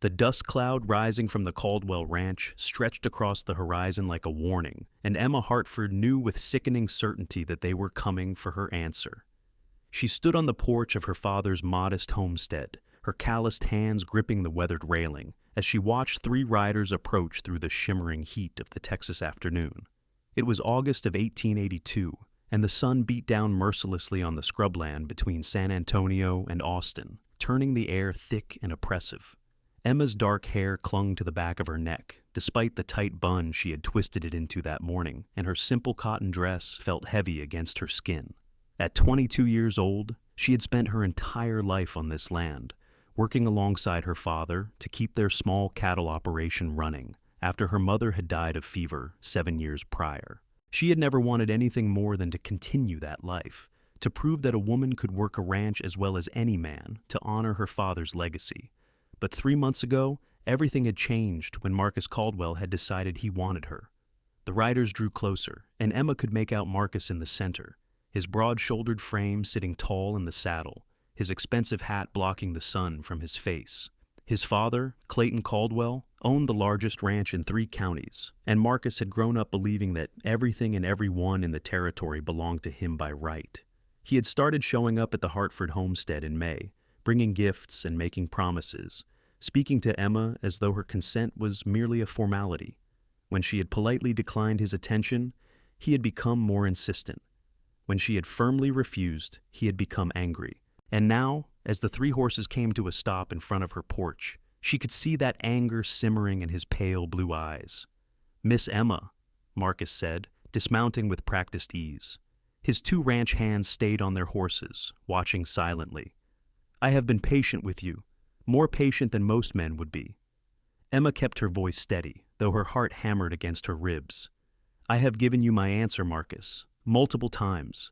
The dust cloud rising from the Caldwell Ranch stretched across the horizon like a warning, and Emma Hartford knew with sickening certainty that they were coming for her answer. She stood on the porch of her father's modest homestead, her calloused hands gripping the weathered railing, as she watched three riders approach through the shimmering heat of the Texas afternoon. It was August of 1882, and the sun beat down mercilessly on the scrubland between San Antonio and Austin, turning the air thick and oppressive. Emma's dark hair clung to the back of her neck, despite the tight bun she had twisted it into that morning, and her simple cotton dress felt heavy against her skin. At 22 years old, she had spent her entire life on this land, working alongside her father to keep their small cattle operation running after her mother had died of fever 7 years prior. She had never wanted anything more than to continue that life, to prove that a woman could work a ranch as well as any man, to honor her father's legacy. But 3 months ago, everything had changed when Marcus Caldwell had decided he wanted her. The riders drew closer, and Emma could make out Marcus in the center, his broad-shouldered frame sitting tall in the saddle, his expensive hat blocking the sun from his face. His father, Clayton Caldwell, owned the largest ranch in 3 counties, and Marcus had grown up believing that everything and everyone in the territory belonged to him by right. He had started showing up at the Hartford homestead in May, bringing gifts and making promises, speaking to Emma as though her consent was merely a formality. When she had politely declined his attention, he had become more insistent. When she had firmly refused, he had become angry. And now, as the 3 horses came to a stop in front of her porch, she could see that anger simmering in his pale blue eyes. "Miss Emma," Marcus said, dismounting with practiced ease. His 2 ranch hands stayed on their horses, watching silently. "I have been patient with you, more patient than most men would be." Emma kept her voice steady, though her heart hammered against her ribs. "I have given you my answer, Marcus, multiple times.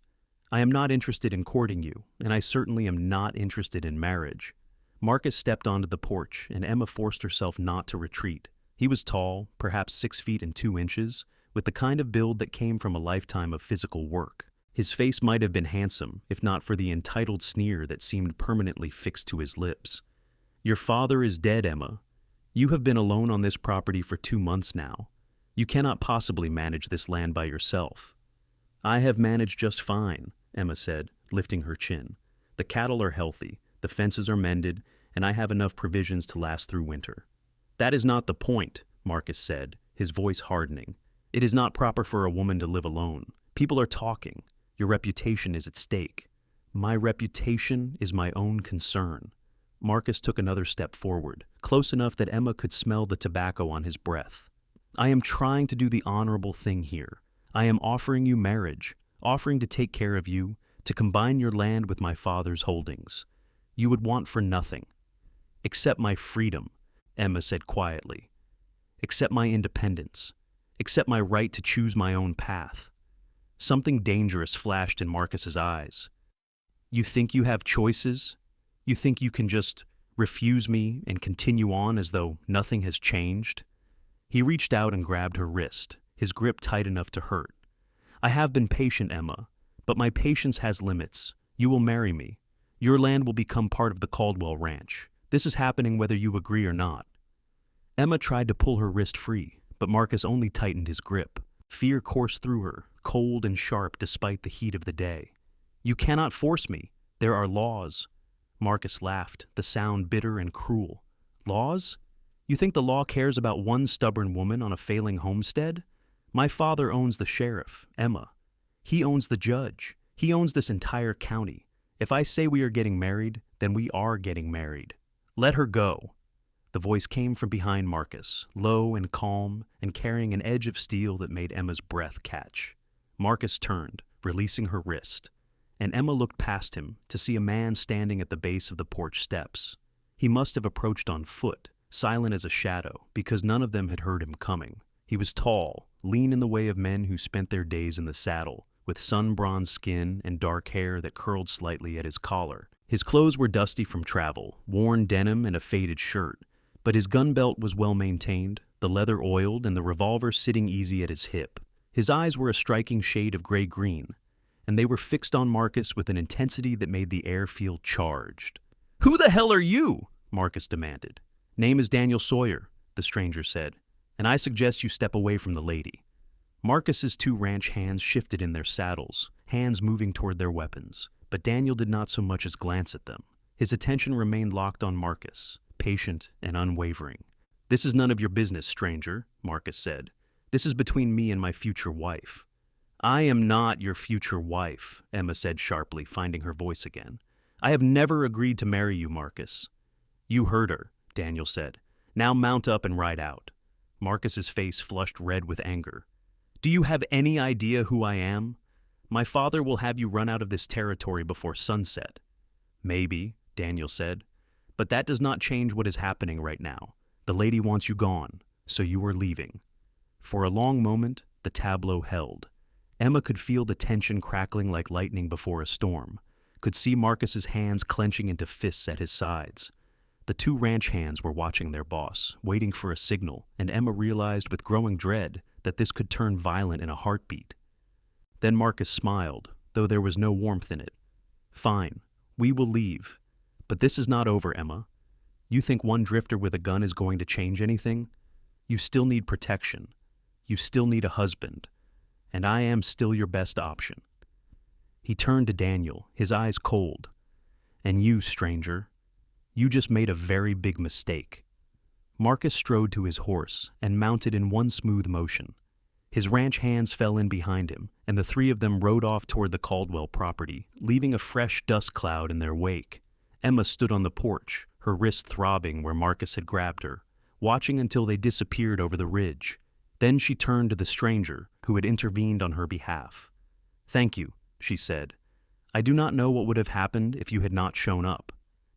I am not interested in courting you, and I certainly am not interested in marriage." Marcus stepped onto the porch, and Emma forced herself not to retreat. He was tall, perhaps 6 feet and 2 inches, with the kind of build that came from a lifetime of physical work. His face might have been handsome, if not for the entitled sneer that seemed permanently fixed to his lips. "Your father is dead, Emma. You have been alone on this property for 2 months now. You cannot possibly manage this land by yourself." "I have managed just fine," Emma said, lifting her chin. "The cattle are healthy, the fences are mended, and I have enough provisions to last through winter." "That is not the point," Marcus said, his voice hardening. "It is not proper for a woman to live alone. People are talking. Your reputation is at stake." "My reputation is my own concern." Marcus took another step forward, close enough that Emma could smell the tobacco on his breath. "I am trying to do the honorable thing here. I am offering you marriage, offering to take care of you, to combine your land with my father's holdings. You would want for nothing. Accept my freedom," Emma said quietly. "Accept my independence. Accept my right to choose my own path." Something dangerous flashed in Marcus's eyes. "You think you have choices? You think you can just refuse me and continue on as though nothing has changed?" He reached out and grabbed her wrist, his grip tight enough to hurt. "I have been patient, Emma, but my patience has limits. You will marry me. Your land will become part of the Caldwell Ranch. This is happening whether you agree or not." Emma tried to pull her wrist free, but Marcus only tightened his grip. Fear coursed through her, cold and sharp despite the heat of the day. "You cannot force me. There are laws." Marcus laughed, the sound bitter and cruel. "Laws? You think the law cares about one stubborn woman on a failing homestead? My father owns the sheriff, Emma. He owns the judge. He owns this entire county. If I say we are getting married, then we are getting married. Let her go." The voice came from behind Marcus, low and calm, and carrying an edge of steel that made Emma's breath catch. Marcus turned, releasing her wrist, and Emma looked past him to see a man standing at the base of the porch steps. He must have approached on foot, silent as a shadow, because none of them had heard him coming. He was tall, lean in the way of men who spent their days in the saddle, with sun-bronzed skin and dark hair that curled slightly at his collar. His clothes were dusty from travel, worn denim and a faded shirt, but his gun belt was well maintained, the leather oiled, and the revolver sitting easy at his hip. His eyes were a striking shade of gray-green, and they were fixed on Marcus with an intensity that made the air feel charged. "Who the hell are you?" Marcus demanded. Name is Daniel Sawyer, the stranger said, and I suggest you step away from the lady. Marcus's two ranch hands shifted in their saddles, hands moving toward their weapons, but Daniel did not so much as glance at them. His attention remained locked on Marcus, patient and unwavering. This is none of your business, stranger, Marcus said. This is between me and my future wife. I am not your future wife, Emma said sharply, finding her voice again. I have never agreed to marry you, Marcus. You heard her, Daniel said. Now mount up and ride out. Marcus's face flushed red with anger. Do you have any idea who I am? My father will have you run out of this territory before sunset. Maybe, Daniel said, but that does not change what is happening right now. The lady wants you gone, so you are leaving. For a long moment, the tableau held. Emma could feel the tension crackling like lightning before a storm, could see Marcus's hands clenching into fists at his sides. The two ranch hands were watching their boss, waiting for a signal, and Emma realized with growing dread that this could turn violent in a heartbeat. Then Marcus smiled, though there was no warmth in it. Fine, we will leave. But this is not over, Emma. You think one drifter with a gun is going to change anything? You still need protection. You still need a husband. And I am still your best option. He turned to Daniel, his eyes cold. And you, stranger, you just made a very big mistake. Marcus strode to his horse and mounted in one smooth motion. His ranch hands fell in behind him, and the three of them rode off toward the Caldwell property, leaving a fresh dust cloud in their wake. Emma stood on the porch, her wrist throbbing where Marcus had grabbed her, watching until they disappeared over the ridge. Then she turned to the stranger, who had intervened on her behalf. Thank you, she said. I do not know what would have happened if you had not shown up.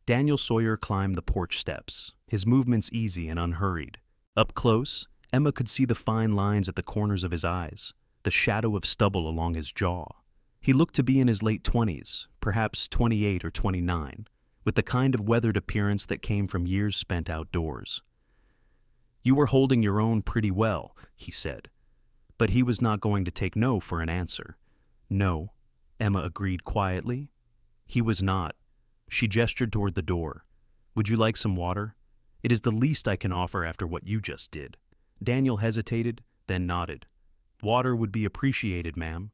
Daniel Sawyer climbed the porch steps, his movements easy and unhurried. Up close, Emma could see the fine lines at the corners of his eyes, the shadow of stubble along his jaw. He looked to be in his late 20s, perhaps 28 or 29, with the kind of weathered appearance that came from years spent outdoors. You were holding your own pretty well, he said. But he was not going to take no for an answer. No, Emma agreed quietly. He was not. She gestured toward the door. Would you like some water? It is the least I can offer after what you just did. Daniel hesitated, then nodded. Water would be appreciated, ma'am.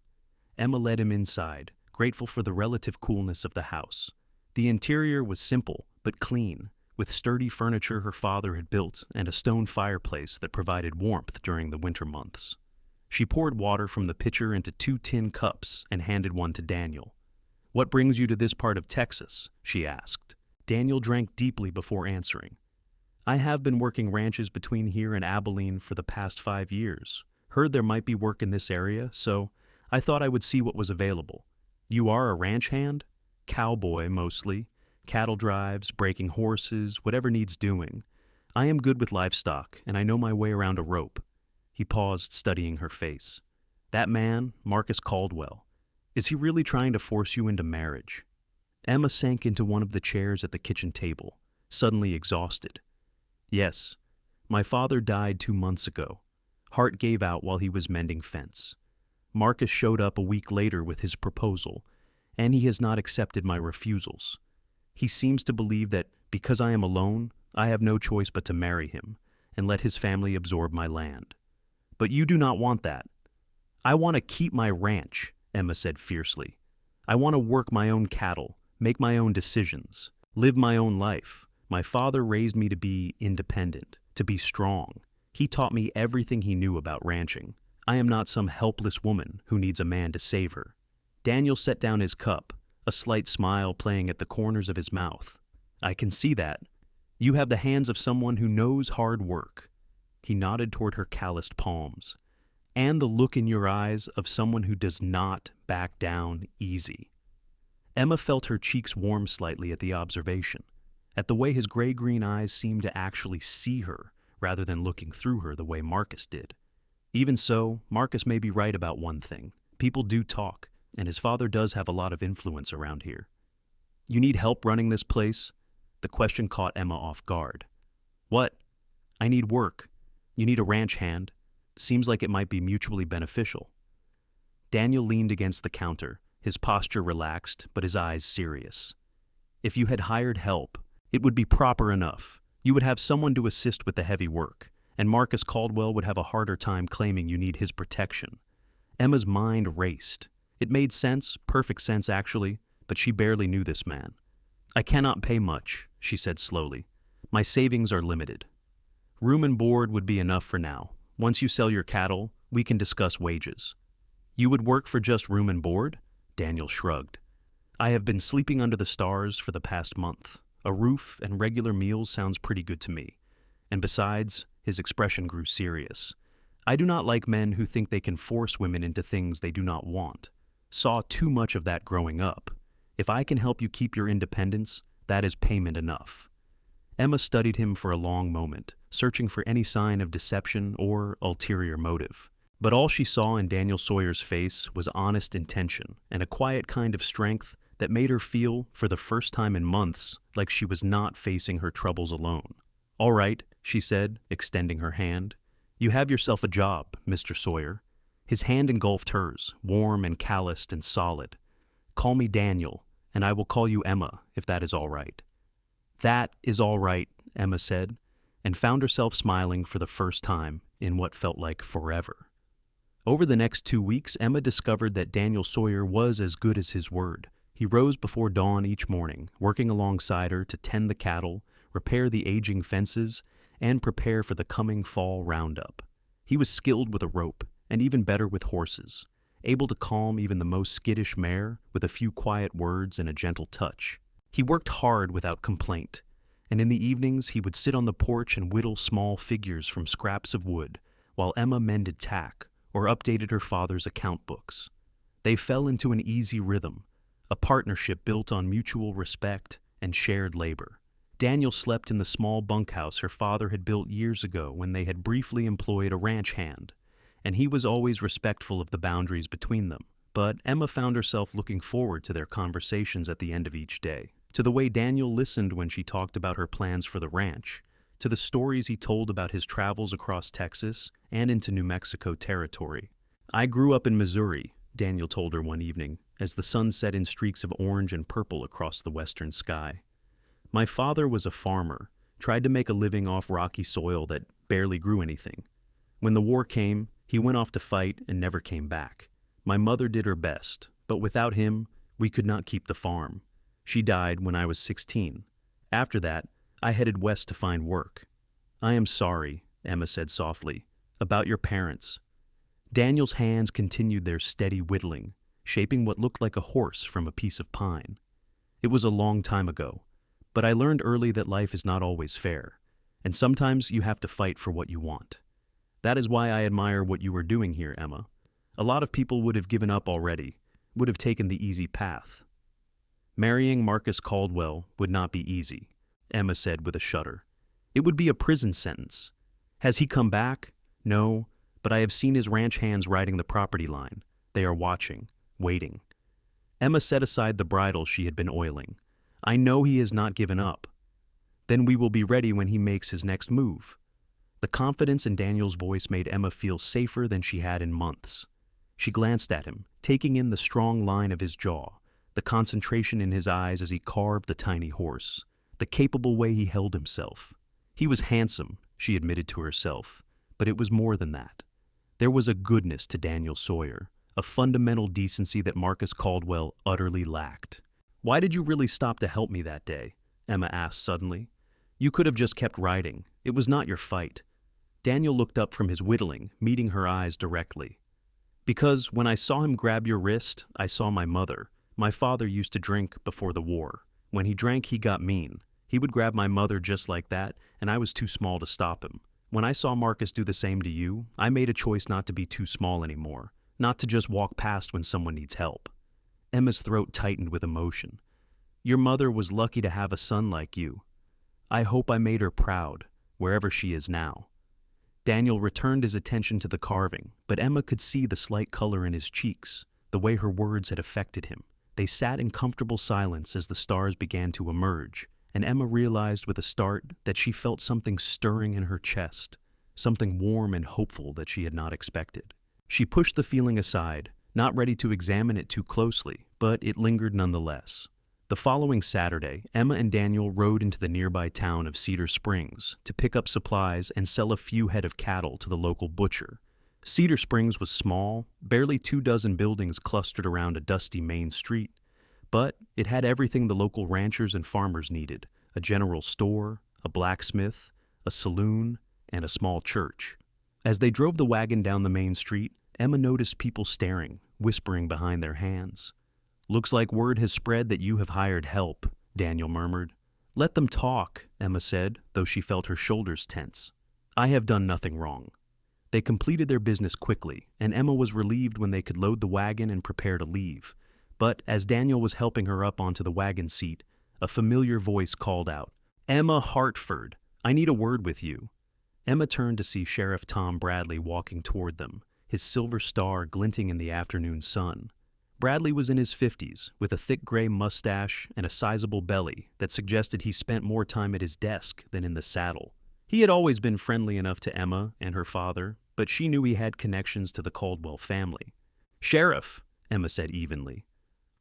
Emma led him inside, grateful for the relative coolness of the house. The interior was simple, but clean, with sturdy furniture her father had built and a stone fireplace that provided warmth during the winter months. She poured water from the pitcher into 2 tin cups and handed one to Daniel. What brings you to this part of Texas? She asked. Daniel drank deeply before answering. I have been working ranches between here and Abilene for the past 5 years. Heard there might be work in this area, so I thought I would see what was available. You are a ranch hand? Cowboy, mostly. Cattle drives, breaking horses, whatever needs doing. I am good with livestock, and I know my way around a rope. He paused, studying her face. That man, Marcus Caldwell, is he really trying to force you into marriage? Emma sank into one of the chairs at the kitchen table, suddenly exhausted. Yes, my father died 2 months ago. Heart gave out while he was mending fence. Marcus showed up a week later with his proposal, and he has not accepted my refusals. He seems to believe that because I am alone, I have no choice but to marry him and let his family absorb my land. But you do not want that. I want to keep my ranch, Emma said fiercely. I want to work my own cattle, make my own decisions, live my own life. My father raised me to be independent, to be strong. He taught me everything he knew about ranching. I am not some helpless woman who needs a man to save her. Daniel set down his cup, a slight smile playing at the corners of his mouth. I can see that. You have the hands of someone who knows hard work. He nodded toward her calloused palms. And the look in your eyes of someone who does not back down easy. Emma felt her cheeks warm slightly at the observation, at the way his gray-green eyes seemed to actually see her rather than looking through her the way Marcus did. Even so, Marcus may be right about one thing. People do talk, and his father does have a lot of influence around here. You need help running this place? The question caught Emma off guard. What? I need work. You need a ranch hand. Seems like it might be mutually beneficial. Daniel leaned against the counter, his posture relaxed, but his eyes serious. If you had hired help, it would be proper enough. You would have someone to assist with the heavy work, and Marcus Caldwell would have a harder time claiming you need his protection. Emma's mind raced. It made sense, perfect sense actually, but she barely knew this man. I cannot pay much, she said slowly. My savings are limited. Room and board would be enough for now. Once you sell your cattle, we can discuss wages. You would work for just room and board? Daniel shrugged. I have been sleeping under the stars for the past month. A roof and regular meals sounds pretty good to me. And besides, his expression grew serious. I do not like men who think they can force women into things they do not want. Saw too much of that growing up. If I can help you keep your independence, that is payment enough. Emma studied him for a long moment, searching for any sign of deception or ulterior motive. But all she saw in Daniel Sawyer's face was honest intention and a quiet kind of strength that made her feel, for the first time in months, like she was not facing her troubles alone. All right, she said, extending her hand. You have yourself a job, Mr. Sawyer. His hand engulfed hers, warm and calloused and solid. Call me Daniel, and I will call you Emma, if that is all right. That is all right, Emma said, and found herself smiling for the first time in what felt like forever. Over the next 2 weeks, Emma discovered that Daniel Sawyer was as good as his word. He rose before dawn each morning, working alongside her to tend the cattle, repair the aging fences, and prepare for the coming fall roundup. He was skilled with a rope, and even better with horses, able to calm even the most skittish mare with a few quiet words and a gentle touch. He worked hard without complaint, and in the evenings he would sit on the porch and whittle small figures from scraps of wood, while Emma mended tack or updated her father's account books. They fell into an easy rhythm, a partnership built on mutual respect and shared labor. Daniel slept in the small bunkhouse her father had built years ago when they had briefly employed a ranch hand, and he was always respectful of the boundaries between them. But Emma found herself looking forward to their conversations at the end of each day, to the way Daniel listened when she talked about her plans for the ranch, to the stories he told about his travels across Texas and into New Mexico territory. I grew up in Missouri, Daniel told her one evening, as the sun set in streaks of orange and purple across the western sky. My father was a farmer, tried to make a living off rocky soil that barely grew anything. When the war came, he went off to fight and never came back. My mother did her best, but without him, we could not keep the farm. She died when I was 16. After that, I headed west to find work. I am sorry, Emma said softly, about your parents. Daniel's hands continued their steady whittling, shaping what looked like a horse from a piece of pine. It was a long time ago, but I learned early that life is not always fair, and sometimes you have to fight for what you want. That is why I admire what you are doing here, Emma. A lot of people would have given up already, would have taken the easy path. Marrying Marcus Caldwell would not be easy, Emma said with a shudder. It would be a prison sentence. Has he come back? No, but I have seen his ranch hands riding the property line. They are watching, waiting. Emma set aside the bridle she had been oiling. I know he has not given up. Then we will be ready when he makes his next move. The confidence in Daniel's voice made Emma feel safer than she had in months. She glanced at him, taking in the strong line of his jaw, the concentration in his eyes as he carved the tiny horse, the capable way he held himself. He was handsome, she admitted to herself, but it was more than that. There was a goodness to Daniel Sawyer, a fundamental decency that Marcus Caldwell utterly lacked. Why did you really stop to help me that day? Emma asked suddenly. You could have just kept riding. It was not your fight. Daniel looked up from his whittling, meeting her eyes directly. Because when I saw him grab your wrist, I saw my mother. My father used to drink before the war. When he drank, he got mean. He would grab my mother just like that, and I was too small to stop him. When I saw Marcus do the same to you, I made a choice not to be too small anymore, not to just walk past when someone needs help. Emma's throat tightened with emotion. Your mother was lucky to have a son like you. I hope I made her proud, wherever she is now. Daniel returned his attention to the carving, but Emma could see the slight color in his cheeks, the way her words had affected him. They sat in comfortable silence as the stars began to emerge, and Emma realized with a start that she felt something stirring in her chest, something warm and hopeful that she had not expected. She pushed the feeling aside, not ready to examine it too closely, but it lingered nonetheless. The following Saturday, Emma and Daniel rode into the nearby town of Cedar Springs to pick up supplies and sell a few head of cattle to the local butcher. Cedar Springs was small, barely 24 buildings clustered around a dusty main street, but it had everything the local ranchers and farmers needed: a general store, a blacksmith, a saloon, and a small church. As they drove the wagon down the main street, Emma noticed people staring, whispering behind their hands. "Looks like word has spread that you have hired help," Daniel murmured. "Let them talk," Emma said, though she felt her shoulders tense. "I have done nothing wrong." They completed their business quickly, and Emma was relieved when they could load the wagon and prepare to leave. But as Daniel was helping her up onto the wagon seat, a familiar voice called out, "Emma Hartford, I need a word with you." Emma turned to see Sheriff Tom Bradley walking toward them, his silver star glinting in the afternoon sun. Bradley was in his 50s, with a thick gray mustache and a sizable belly that suggested he spent more time at his desk than in the saddle. He had always been friendly enough to Emma and her father, but she knew he had connections to the Caldwell family. "Sheriff," Emma said evenly,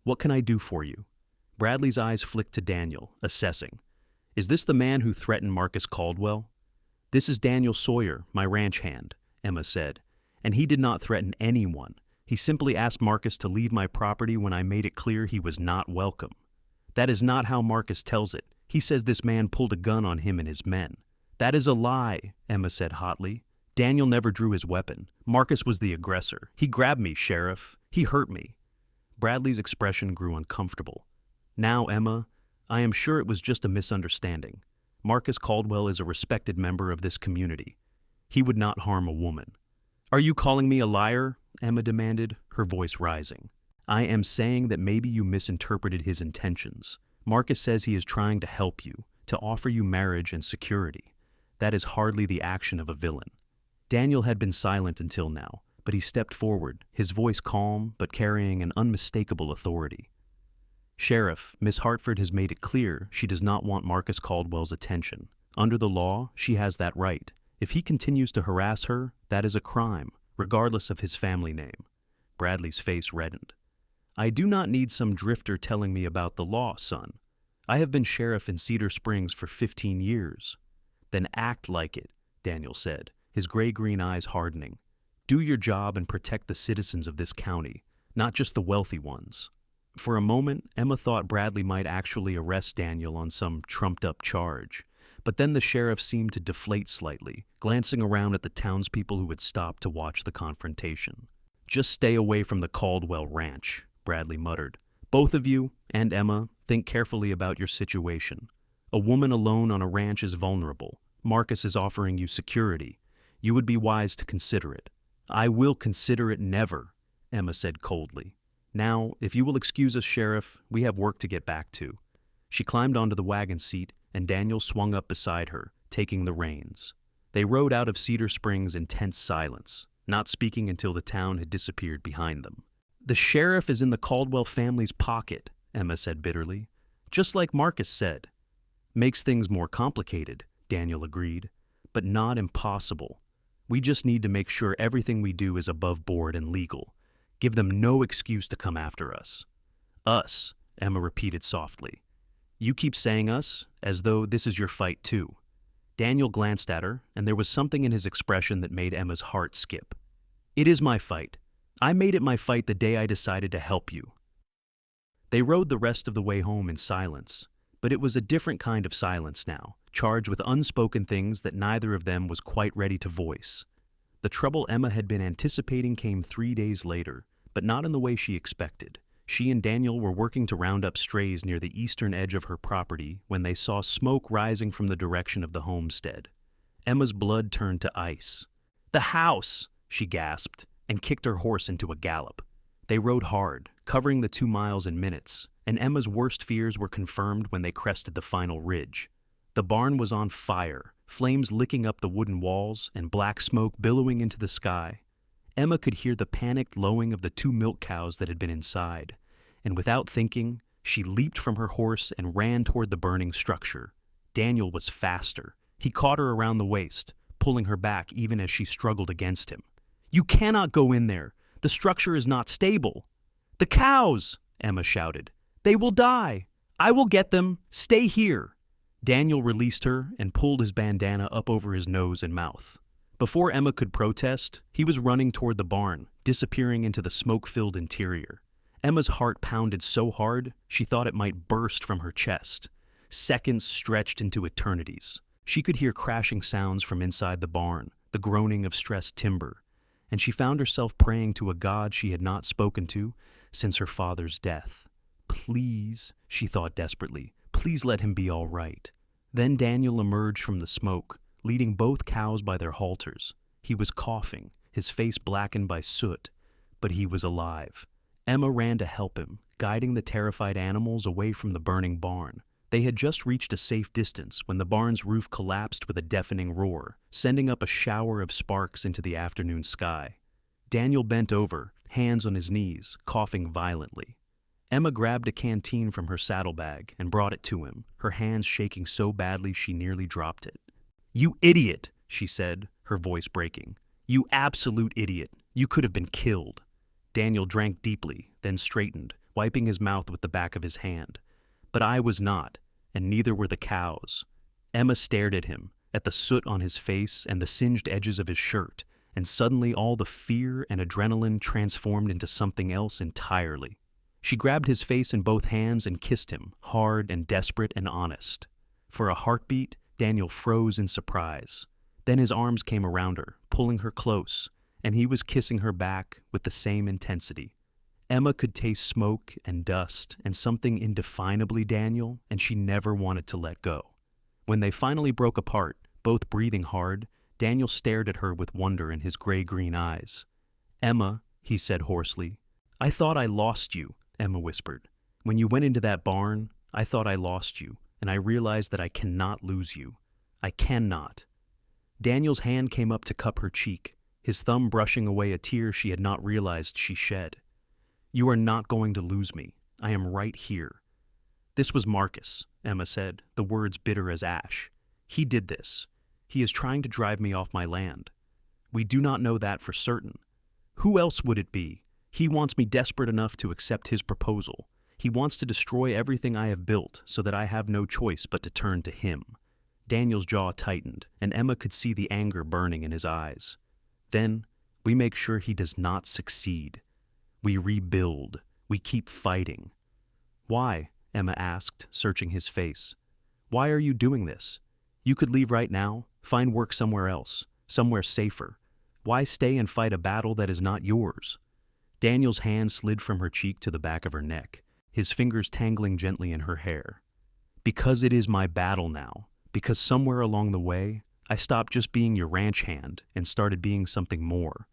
"what can I do for you?" Bradley's eyes flicked to Daniel, assessing. "Is this the man who threatened Marcus Caldwell?" "This is Daniel Sawyer, my ranch hand," Emma said, "and he did not threaten anyone. He simply asked Marcus to leave my property when I made it clear he was not welcome." "That is not how Marcus tells it. He says this man pulled a gun on him and his men." "That is a lie," Emma said hotly. "Daniel never drew his weapon. Marcus was the aggressor. He grabbed me, Sheriff. He hurt me." Bradley's expression grew uncomfortable. "Now, Emma, I am sure it was just a misunderstanding. Marcus Caldwell is a respected member of this community. He would not harm a woman." "Are you calling me a liar?" Emma demanded, her voice rising. "I am saying that maybe you misinterpreted his intentions. Marcus says he is trying to help you, to offer you marriage and security. That is hardly the action of a villain." Daniel had been silent until now, but he stepped forward, his voice calm but carrying an unmistakable authority. "Sheriff, Miss Hartford has made it clear she does not want Marcus Caldwell's attention. Under the law, she has that right. If he continues to harass her, that is a crime, regardless of his family name." Bradley's face reddened. "I do not need some drifter telling me about the law, son. I have been sheriff in Cedar Springs for 15 years. "Then act like it," Daniel said, his gray-green eyes hardening. "Do your job and protect the citizens of this county, not just the wealthy ones." For a moment, Emma thought Bradley might actually arrest Daniel on some trumped-up charge. But then the sheriff seemed to deflate slightly, glancing around at the townspeople who had stopped to watch the confrontation. "Just stay away from the Caldwell ranch," Bradley muttered. "Both of you, and Emma, think carefully about your situation. A woman alone on a ranch is vulnerable. Marcus is offering you security. You would be wise to consider it." "I will consider it never," Emma said coldly. "Now, if you will excuse us, Sheriff, we have work to get back to." She climbed onto the wagon seat, and Daniel swung up beside her, taking the reins. They rode out of Cedar Springs in tense silence, not speaking until the town had disappeared behind them. "The sheriff is in the Caldwell family's pocket," Emma said bitterly. "Just like Marcus said." "Makes things more complicated," Daniel agreed, "but not impossible. We just need to make sure everything we do is above board and legal. Give them no excuse to come after us." "Us," Emma repeated softly. "You keep saying us, as though this is your fight too." Daniel glanced at her, and there was something in his expression that made Emma's heart skip. "It is my fight. I made it my fight the day I decided to help you." They rode the rest of the way home in silence, but it was a different kind of silence now, charged with unspoken things that neither of them was quite ready to voice. The trouble Emma had been anticipating came 3 days later, but not in the way she expected. She and Daniel were working to round up strays near the eastern edge of her property when they saw smoke rising from the direction of the homestead. Emma's blood turned to ice. "The house!" she gasped, and kicked her horse into a gallop. They rode hard, covering the 2 miles in minutes, and Emma's worst fears were confirmed when they crested the final ridge. The barn was on fire, flames licking up the wooden walls and black smoke billowing into the sky. Emma could hear the panicked lowing of the 2 milk cows that had been inside, and without thinking, she leaped from her horse and ran toward the burning structure. Daniel was faster. He caught her around the waist, pulling her back even as she struggled against him. "You cannot go in there. The structure is not stable." "The cows!" Emma shouted. "They will die. I will get them. Stay here. Daniel released her and pulled his bandana up over his nose and mouth. Before Emma could protest, he was running toward the barn, disappearing into the smoke-filled interior. Emma's heart pounded so hard, she thought it might burst from her chest. Seconds stretched into eternities. She could hear crashing sounds from inside the barn, the groaning of stressed timber, and she found herself praying to a God she had not spoken to since her father's death. Please, she thought desperately, please let him be all right. Then Daniel emerged from the smoke, leading both cows by their halters. He was coughing, his face blackened by soot, but he was alive. Emma ran to help him, guiding the terrified animals away from the burning barn. They had just reached a safe distance when the barn's roof collapsed with a deafening roar, sending up a shower of sparks into the afternoon sky. Daniel bent over, hands on his knees, coughing violently. Emma grabbed a canteen from her saddlebag and brought it to him, her hands shaking so badly she nearly dropped it. "You idiot," she said, her voice breaking. "You absolute idiot. You could have been killed." Daniel drank deeply, then straightened, wiping his mouth with the back of his hand. But I was not, and neither were the cows. Emma stared at him, at the soot on his face and the singed edges of his shirt, and suddenly all the fear and adrenaline transformed into something else entirely. She grabbed his face in both hands and kissed him, hard and desperate and honest. For a heartbeat, Daniel froze in surprise. Then his arms came around her, pulling her close, and he was kissing her back with the same intensity. Emma could taste smoke and dust and something indefinably Daniel, and she never wanted to let go. When they finally broke apart, both breathing hard, Daniel stared at her with wonder in his gray-green eyes. "Emma," he said hoarsely. "I thought I lost you," Emma whispered. "When you went into that barn, I thought I lost you, and I realized that I cannot lose you. I cannot." Daniel's hand came up to cup her cheek, his thumb brushing away a tear she had not realized she shed. "You are not going to lose me. I am right here." "This was Marcus," Emma said, the words bitter as ash. "He did this. He is trying to drive me off my land. We do not know that for certain. Who else would it be? He wants me desperate enough to accept his proposal. He wants to destroy everything I have built so that I have no choice but to turn to him." Daniel's jaw tightened, and Emma could see the anger burning in his eyes. "Then, we make sure he does not succeed. We rebuild. We keep fighting." "Why?" Emma asked, searching his face. "Why are you doing this? You could leave right now, find work somewhere else, somewhere safer. Why stay and fight a battle that is not yours?" Daniel's hand slid from her cheek to the back of her neck, his fingers tangling gently in her hair. "Because it is my battle now. Because somewhere along the way, I stopped just being your ranch hand and started being something more.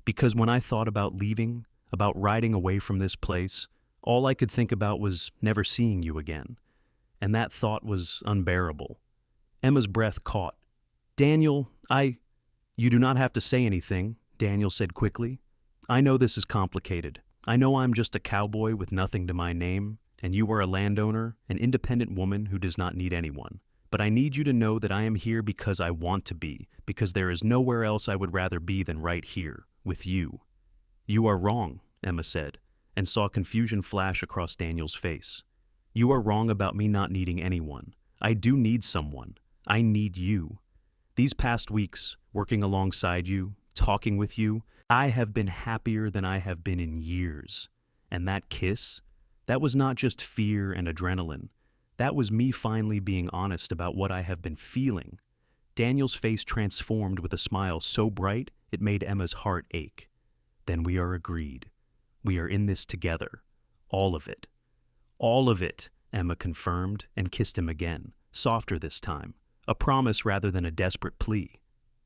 Because when I thought about leaving, about riding away from this place, all I could think about was never seeing you again. And that thought was unbearable." Emma's breath caught. "Daniel, You do not have to say anything," Daniel said quickly. "I know this is complicated. I know I'm just a cowboy with nothing to my name, and you are a landowner, an independent woman who does not need anyone. But I need you to know that I am here because I want to be, because there is nowhere else I would rather be than right here, with you." "You are wrong," Emma said, and saw confusion flash across Daniel's face. "You are wrong about me not needing anyone. I do need someone. I need you. These past weeks, working alongside you, talking with you, I have been happier than I have been in years. And that kiss, that was not just fear and adrenaline. That was me finally being honest about what I have been feeling." Daniel's face transformed with a smile so bright it made Emma's heart ache. "Then we are agreed. We are in this together. All of it." "All of it," Emma confirmed and kissed him again, softer this time, a promise rather than a desperate plea.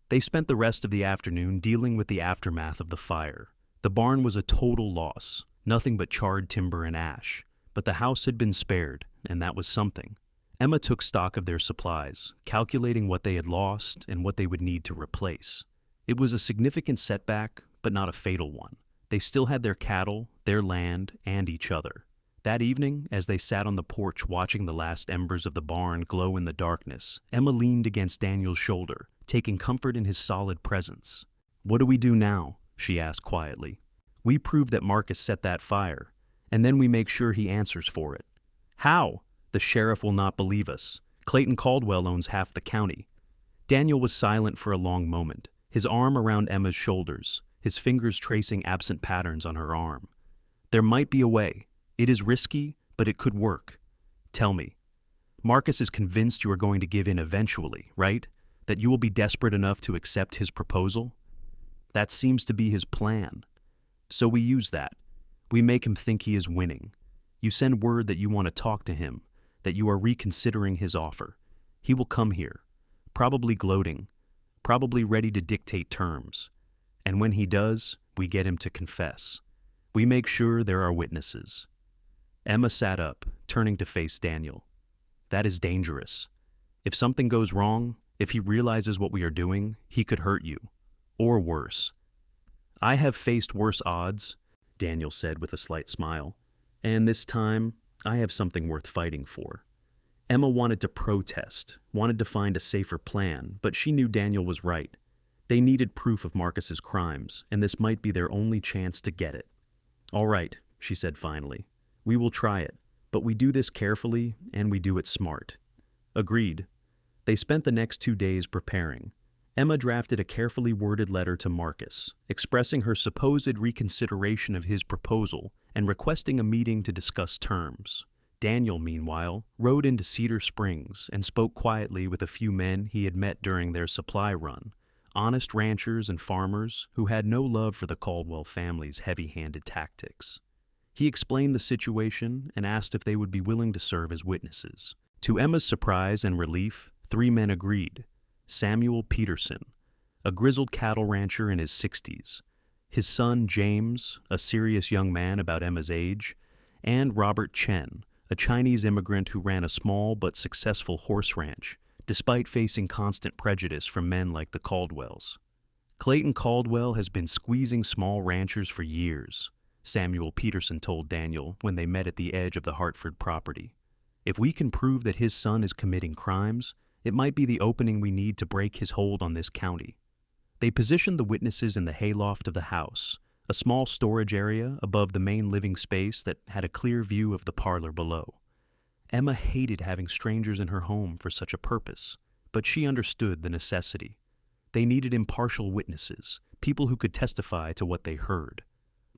They spent the rest of the afternoon dealing with the aftermath of the fire. The barn was a total loss, nothing but charred timber and ash, but the house had been spared, and that was something. Emma took stock of their supplies, calculating what they had lost and what they would need to replace. It was a significant setback, but not a fatal one. They still had their cattle, their land, and each other. That evening, as they sat on the porch watching the last embers of the barn glow in the darkness, Emma leaned against Daniel's shoulder, taking comfort in his solid presence. "What do we do now?" she asked quietly. "We prove that Marcus set that fire, and then we make sure he answers for it." "How?" The sheriff will not believe us. Clayton Caldwell owns half the county. Daniel was silent for a long moment, his arm around Emma's shoulders, his fingers tracing absent patterns on her arm. There might be a way. It is risky, but it could work. Tell me. Marcus is convinced you are going to give in eventually, right? That you will be desperate enough to accept his proposal? That seems to be his plan. So we use that. We make him think he is winning. You send word that you want to talk to him, that you are reconsidering his offer. He will come here, probably gloating, probably ready to dictate terms. And when he does, we get him to confess. We make sure there are witnesses. Emma sat up, turning to face Daniel. That is dangerous. If something goes wrong, if he realizes what we are doing, he could hurt you. Or worse. I have faced worse odds, Daniel said with a slight smile. And this time, I have something worth fighting for. Emma wanted to protest, wanted to find a safer plan, but she knew Daniel was right. They needed proof of Marcus's crimes, and this might be their only chance to get it. All right, she said finally. We will try it, but we do this carefully, and we do it smart. Agreed. They spent the next 2 days preparing. Emma drafted a carefully worded letter to Marcus, expressing her supposed reconsideration of his proposal and requesting a meeting to discuss terms. Daniel, meanwhile, rode into Cedar Springs and spoke quietly with a few men he had met during their supply run, honest ranchers and farmers who had no love for the Caldwell family's heavy-handed tactics. He explained the situation and asked if they would be willing to serve as witnesses. To Emma's surprise and relief, 3 men agreed. Samuel Peterson, a grizzled cattle rancher in his 60s, his son James, a serious young man about Emma's age, and Robert Chen, a Chinese immigrant who ran a small but successful horse ranch, despite facing constant prejudice from men like the Caldwells. Clayton Caldwell has been squeezing small ranchers for years, Samuel Peterson told Daniel when they met at the edge of the Hartford property. If we can prove that his son is committing crimes, it might be the opening we need to break his hold on this county. They positioned the witnesses in the hayloft of the house, a small storage area above the main living space that had a clear view of the parlor below. Emma hated having strangers in her home for such a purpose, but she understood the necessity. They needed impartial witnesses, people who could testify to what they heard.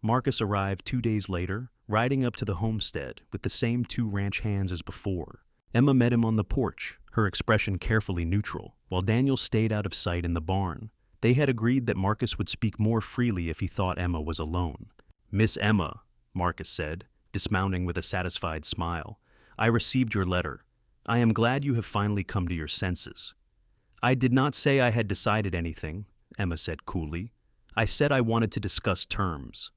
Marcus arrived 2 days later, riding up to the homestead with the same 2 ranch hands as before. Emma met him on the porch, her expression carefully neutral, while Daniel stayed out of sight in the barn. They had agreed that Marcus would speak more freely if he thought Emma was alone. "Miss Emma," Marcus said, dismounting with a satisfied smile, "I received your letter. I am glad you have finally come to your senses." "I did not say I had decided anything," Emma said coolly. "I said I wanted to discuss terms."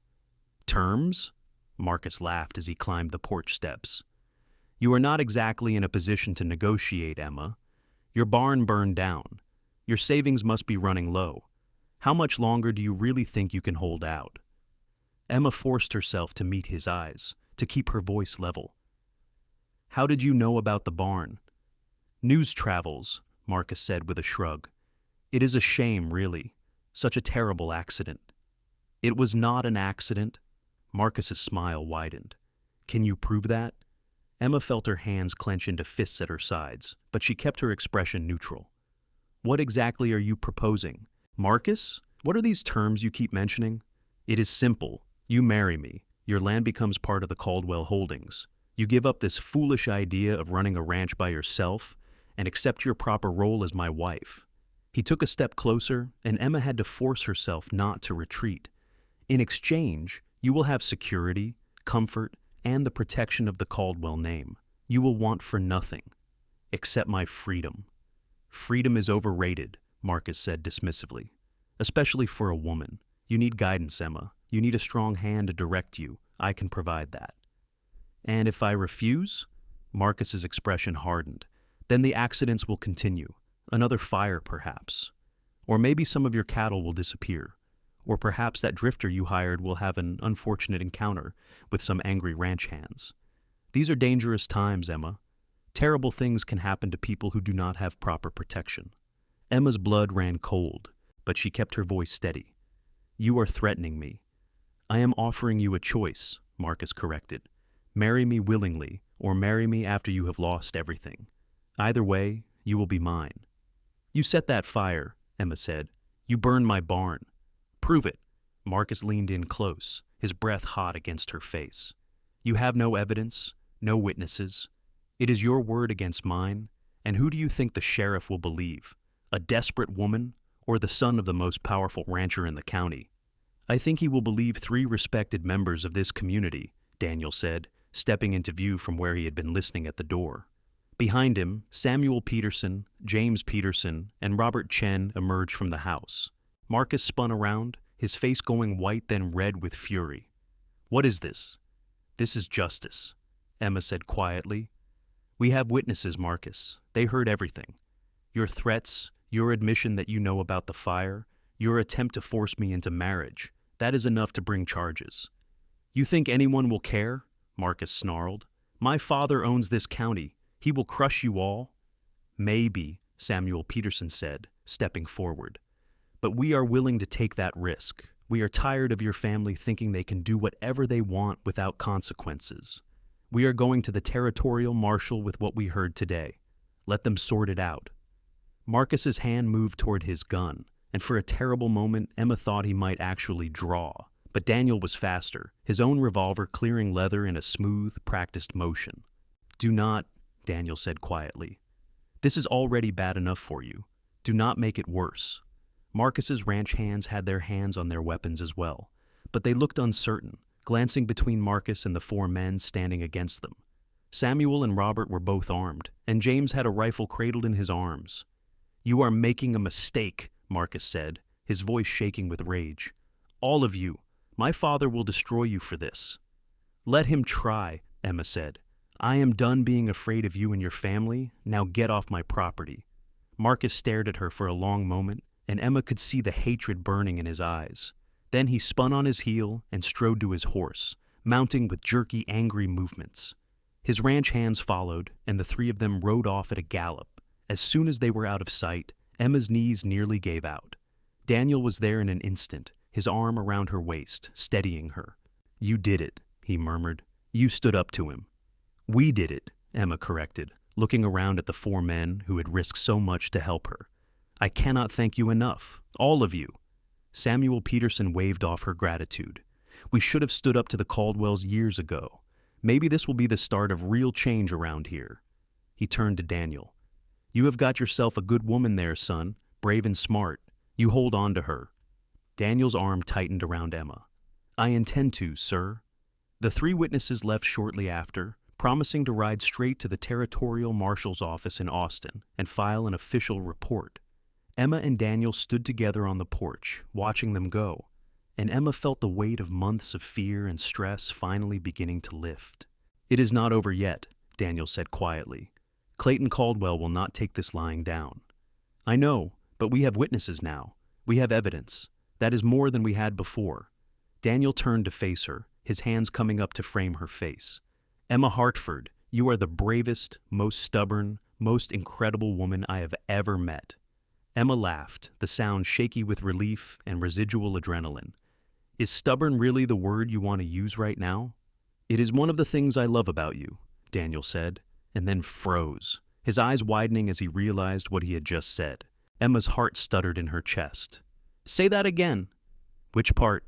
"Terms?" Marcus laughed as he climbed the porch steps. "You are not exactly in a position to negotiate, Emma. Your barn burned down. Your savings must be running low. How much longer do you really think you can hold out?" Emma forced herself to meet his eyes, to keep her voice level. "How did you know about the barn?" "News travels," Marcus said with a shrug. "It is a shame, really. Such a terrible accident." "It was not an accident." Marcus's smile widened. "Can you prove that?" Emma felt her hands clench into fists at her sides, but she kept her expression neutral. "What exactly are you proposing? Marcus? What are these terms you keep mentioning?" "It is simple. You marry me. Your land becomes part of the Caldwell holdings. You give up this foolish idea of running a ranch by yourself and accept your proper role as my wife." He took a step closer, and Emma had to force herself not to retreat. "In exchange, you will have security, comfort, and the protection of the Caldwell name. You will want for nothing, except my freedom." "Freedom is overrated," Marcus said dismissively. "Especially for a woman. You need guidance, Emma. You need a strong hand to direct you. I can provide that." "And if I refuse?" Marcus's expression hardened. "Then the accidents will continue. Another fire, perhaps. Or maybe some of your cattle will disappear. Or perhaps that drifter you hired will have an unfortunate encounter with some angry ranch hands. These are dangerous times, Emma. Terrible things can happen to people who do not have proper protection." Emma's blood ran cold, but she kept her voice steady. "You are threatening me." "I am offering you a choice," Marcus corrected. "Marry me willingly, or marry me after you have lost everything. Either way, you will be mine." "You set that fire," Emma said. "You burned my barn." "Prove it." Marcus leaned in close, his breath hot against her face. "You have no evidence, no witnesses. It is your word against mine, and who do you think the sheriff will believe? A desperate woman, or the son of the most powerful rancher in the county?" "I think he will believe 3 respected members of this community," Daniel said, stepping into view from where he had been listening at the door. Behind him, Samuel Peterson, James Peterson, and Robert Chen emerged from the house. Marcus spun around, his face going white then red with fury. "What is this?" "This is justice," Emma said quietly. "We have witnesses, Marcus. They heard everything. Your threats, your admission that you know about the fire, your attempt to force me into marriage, that is enough to bring charges." "You think anyone will care?" Marcus snarled. "My father owns this county. He will crush you all." "Maybe," Samuel Peterson said, stepping forward. "But we are willing to take that risk. We are tired of your family thinking they can do whatever they want without consequences. We are going to the territorial marshal with what we heard today. Let them sort it out." Marcus's hand moved toward his gun, and for a terrible moment Emma thought he might actually draw. But Daniel was faster, his own revolver clearing leather in a smooth, practiced motion. "Do not," Daniel said quietly. "This is already bad enough for you. Do not make it worse." Marcus's ranch hands had their hands on their weapons as well, but they looked uncertain, glancing between Marcus and the 4 men standing against them. Samuel and Robert were both armed, and James had a rifle cradled in his arms. "You are making a mistake," Marcus said, his voice shaking with rage. "All of you. My father will destroy you for this." "Let him try," Emma said. "I am done being afraid of you and your family. Now get off my property." Marcus stared at her for a long moment, and Emma could see the hatred burning in his eyes. Then he spun on his heel and strode to his horse, mounting with jerky, angry movements. His ranch hands followed, and the 3 of them rode off at a gallop. As soon as they were out of sight, Emma's knees nearly gave out. Daniel was there in an instant, his arm around her waist, steadying her. "You did it," he murmured. "You stood up to him." "We did it," Emma corrected, looking around at the 4 men who had risked so much to help her. "I cannot thank you enough, all of you." Samuel Peterson waved off her gratitude. "We should have stood up to the Caldwells years ago. Maybe this will be the start of real change around here." He turned to Daniel. "You have got yourself a good woman there, son, brave and smart. You hold on to her." Daniel's arm tightened around Emma. "I intend to, sir." The 3 witnesses left shortly after, promising to ride straight to the territorial marshal's office in Austin and file an official report. Emma and Daniel stood together on the porch, watching them go, and Emma felt the weight of months of fear and stress finally beginning to lift. "It is not over yet," Daniel said quietly. "Clayton Caldwell will not take this lying down." "I know, but we have witnesses now. We have evidence. That is more than we had before." Daniel turned to face her, his hands coming up to frame her face. "Emma Hartford, you are the bravest, most stubborn, most incredible woman I have ever met." Emma laughed, the sound shaky with relief and residual adrenaline. "Is stubborn really the word you want to use right now?" "It is one of the things I love about you," Daniel said, and then froze, his eyes widening as he realized what he had just said. Emma's heart stuttered in her chest. "Say that again." "Which part?"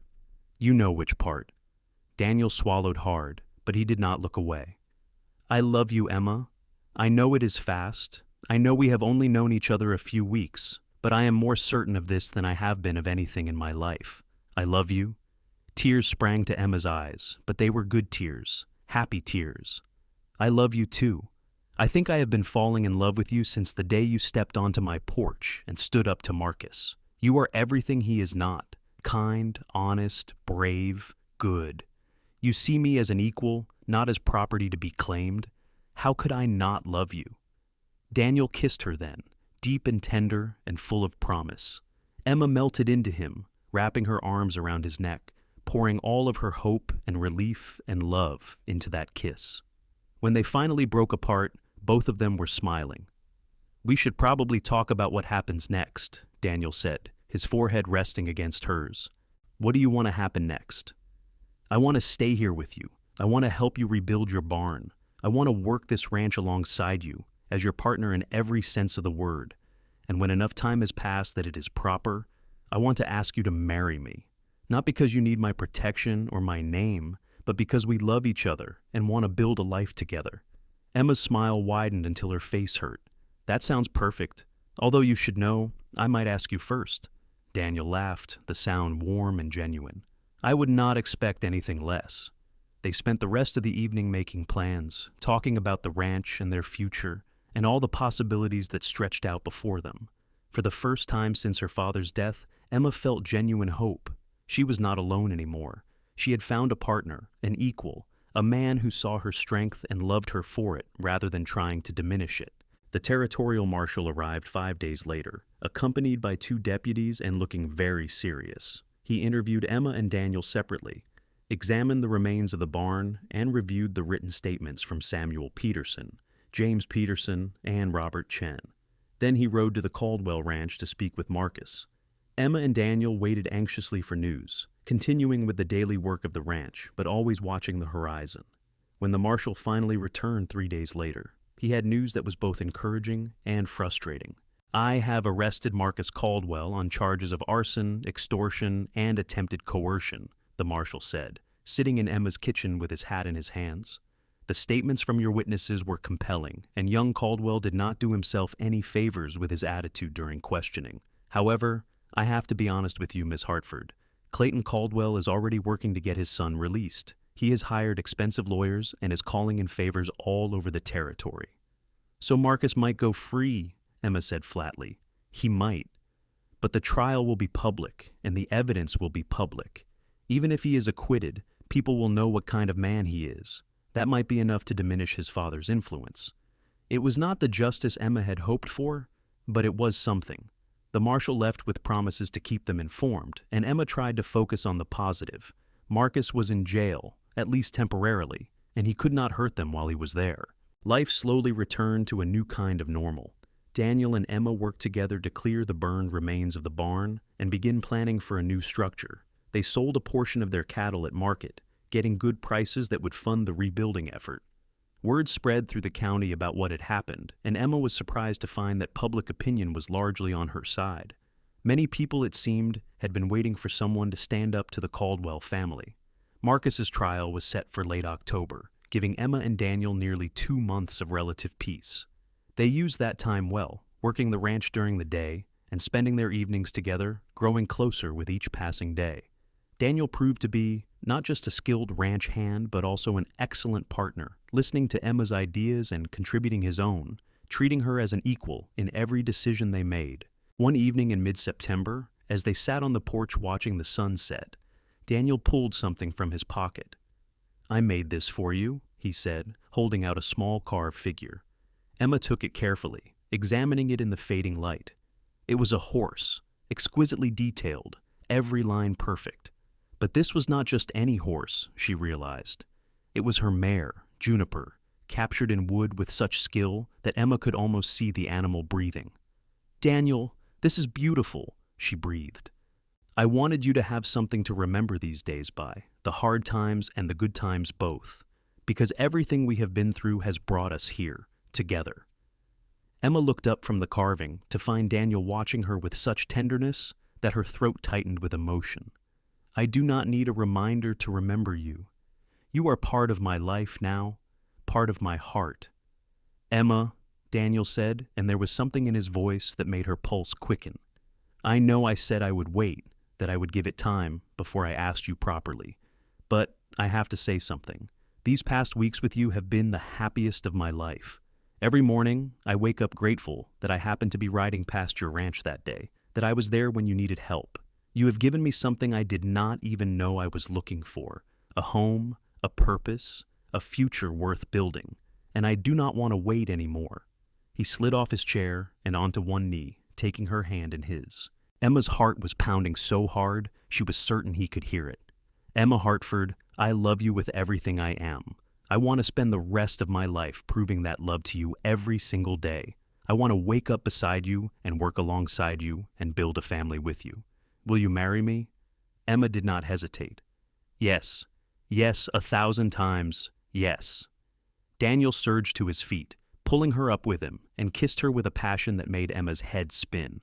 "You know which part." Daniel swallowed hard, but he did not look away. "I love you, Emma. I know it is fast. I know we have only known each other a few weeks, but I am more certain of this than I have been of anything in my life. I love you." Tears sprang to Emma's eyes, but they were good tears, happy tears. "I love you too. I think I have been falling in love with you since the day you stepped onto my porch and stood up to Marcus. You are everything he is not, kind, honest, brave, good. You see me as an equal, not as property to be claimed. How could I not love you?" Daniel kissed her then, deep and tender and full of promise. Emma melted into him, wrapping her arms around his neck, pouring all of her hope and relief and love into that kiss. When they finally broke apart, both of them were smiling. "We should probably talk about what happens next," Daniel said, his forehead resting against hers. "What do you want to happen next?" "I want to stay here with you. I want to help you rebuild your barn. I want to work this ranch alongside you, as your partner in every sense of the word. And when enough time has passed that it is proper, I want to ask you to marry me. Not because you need my protection or my name, but because we love each other and want to build a life together. Emma's smile widened until her face hurt. That sounds perfect. Although you should know, I might ask you first. Daniel laughed, the sound warm and genuine. I would not expect anything less. They spent the rest of the evening making plans, talking about the ranch and their future, and all the possibilities that stretched out before them. For the first time since her father's death, Emma felt genuine hope. She was not alone anymore. She had found a partner, an equal, a man who saw her strength and loved her for it rather than trying to diminish it. The territorial marshal arrived 5 days later, accompanied by 2 deputies and looking very serious. He interviewed Emma and Daniel separately, examined the remains of the barn, and reviewed the written statements from Samuel Peterson, James Peterson, and Robert Chen. Then he rode to the Caldwell ranch to speak with Marcus. Emma and Daniel waited anxiously for news, continuing with the daily work of the ranch, but always watching the horizon. When the marshal finally returned 3 days later, he had news that was both encouraging and frustrating. I have arrested Marcus Caldwell on charges of arson, extortion, and attempted coercion, the marshal said, sitting in Emma's kitchen with his hat in his hands. The statements from your witnesses were compelling, and young Caldwell did not do himself any favors with his attitude during questioning. However, I have to be honest with you, Miss Hartford. Clayton Caldwell is already working to get his son released. He has hired expensive lawyers and is calling in favors all over the territory. So Marcus might go free, Emma said flatly. He might. But the trial will be public, and the evidence will be public. Even if he is acquitted, people will know what kind of man he is. That might be enough to diminish his father's influence. It was not the justice Emma had hoped for, but it was something. The marshal left with promises to keep them informed, and Emma tried to focus on the positive. Marcus was in jail, at least temporarily, and he could not hurt them while he was there. Life slowly returned to a new kind of normal. Daniel and Emma worked together to clear the burned remains of the barn and begin planning for a new structure. They sold a portion of their cattle at market, getting good prices that would fund the rebuilding effort. Word spread through the county about what had happened, and Emma was surprised to find that public opinion was largely on her side. Many people, it seemed, had been waiting for someone to stand up to the Caldwell family. Marcus's trial was set for late October, giving Emma and Daniel nearly 2 months of relative peace. They used that time well, working the ranch during the day and spending their evenings together, growing closer with each passing day. Daniel proved to be not just a skilled ranch hand, but also an excellent partner, listening to Emma's ideas and contributing his own, treating her as an equal in every decision they made. One evening in mid-September, as they sat on the porch watching the sun set, Daniel pulled something from his pocket. "I made this for you," he said, holding out a small carved figure. Emma took it carefully, examining it in the fading light. It was a horse, exquisitely detailed, every line perfect. But this was not just any horse, she realized. It was her mare, Juniper, captured in wood with such skill that Emma could almost see the animal breathing. "Daniel, this is beautiful," she breathed. "I wanted you to have something to remember these days by, the hard times and the good times both, because everything we have been through has brought us here, together." Emma looked up from the carving to find Daniel watching her with such tenderness that her throat tightened with emotion. "I do not need a reminder to remember you. You are part of my life now, part of my heart." "Emma," Daniel said, and there was something in his voice that made her pulse quicken. "I know I said I would wait, that I would give it time before I asked you properly. But I have to say something. These past weeks with you have been the happiest of my life. Every morning, I wake up grateful that I happened to be riding past your ranch that day, that I was there when you needed help. You have given me something I did not even know I was looking for, a home, a purpose, a future worth building, and I do not want to wait anymore." He slid off his chair and onto one knee, taking her hand in his. Emma's heart was pounding so hard, she was certain he could hear it. "Emma Hartford, I love you with everything I am. I want to spend the rest of my life proving that love to you every single day. I want to wake up beside you and work alongside you and build a family with you. Will you marry me?" Emma did not hesitate. "Yes. Yes, 1,000 times. Yes." Daniel surged to his feet, pulling her up with him, and kissed her with a passion that made Emma's head spin.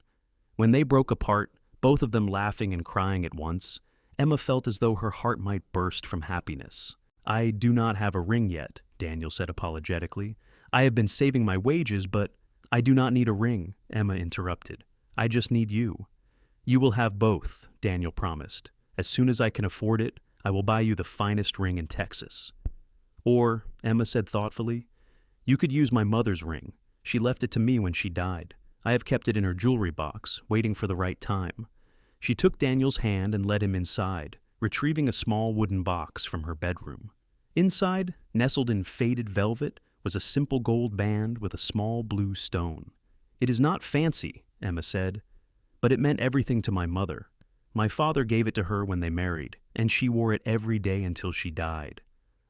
When they broke apart, both of them laughing and crying at once, Emma felt as though her heart might burst from happiness. "I do not have a ring yet," Daniel said apologetically. "I have been saving my wages, but—" "I do not need a ring," Emma interrupted. "I just need you." "You will have both," Daniel promised. "As soon as I can afford it, I will buy you the finest ring in Texas." "Or," Emma said thoughtfully, "you could use my mother's ring. She left it to me when she died. I have kept it in her jewelry box, waiting for the right time." She took Daniel's hand and led him inside, retrieving a small wooden box from her bedroom. Inside, nestled in faded velvet, was a simple gold band with a small blue stone. "It is not fancy," Emma said, "but it meant everything to my mother. My father gave it to her when they married, and she wore it every day until she died.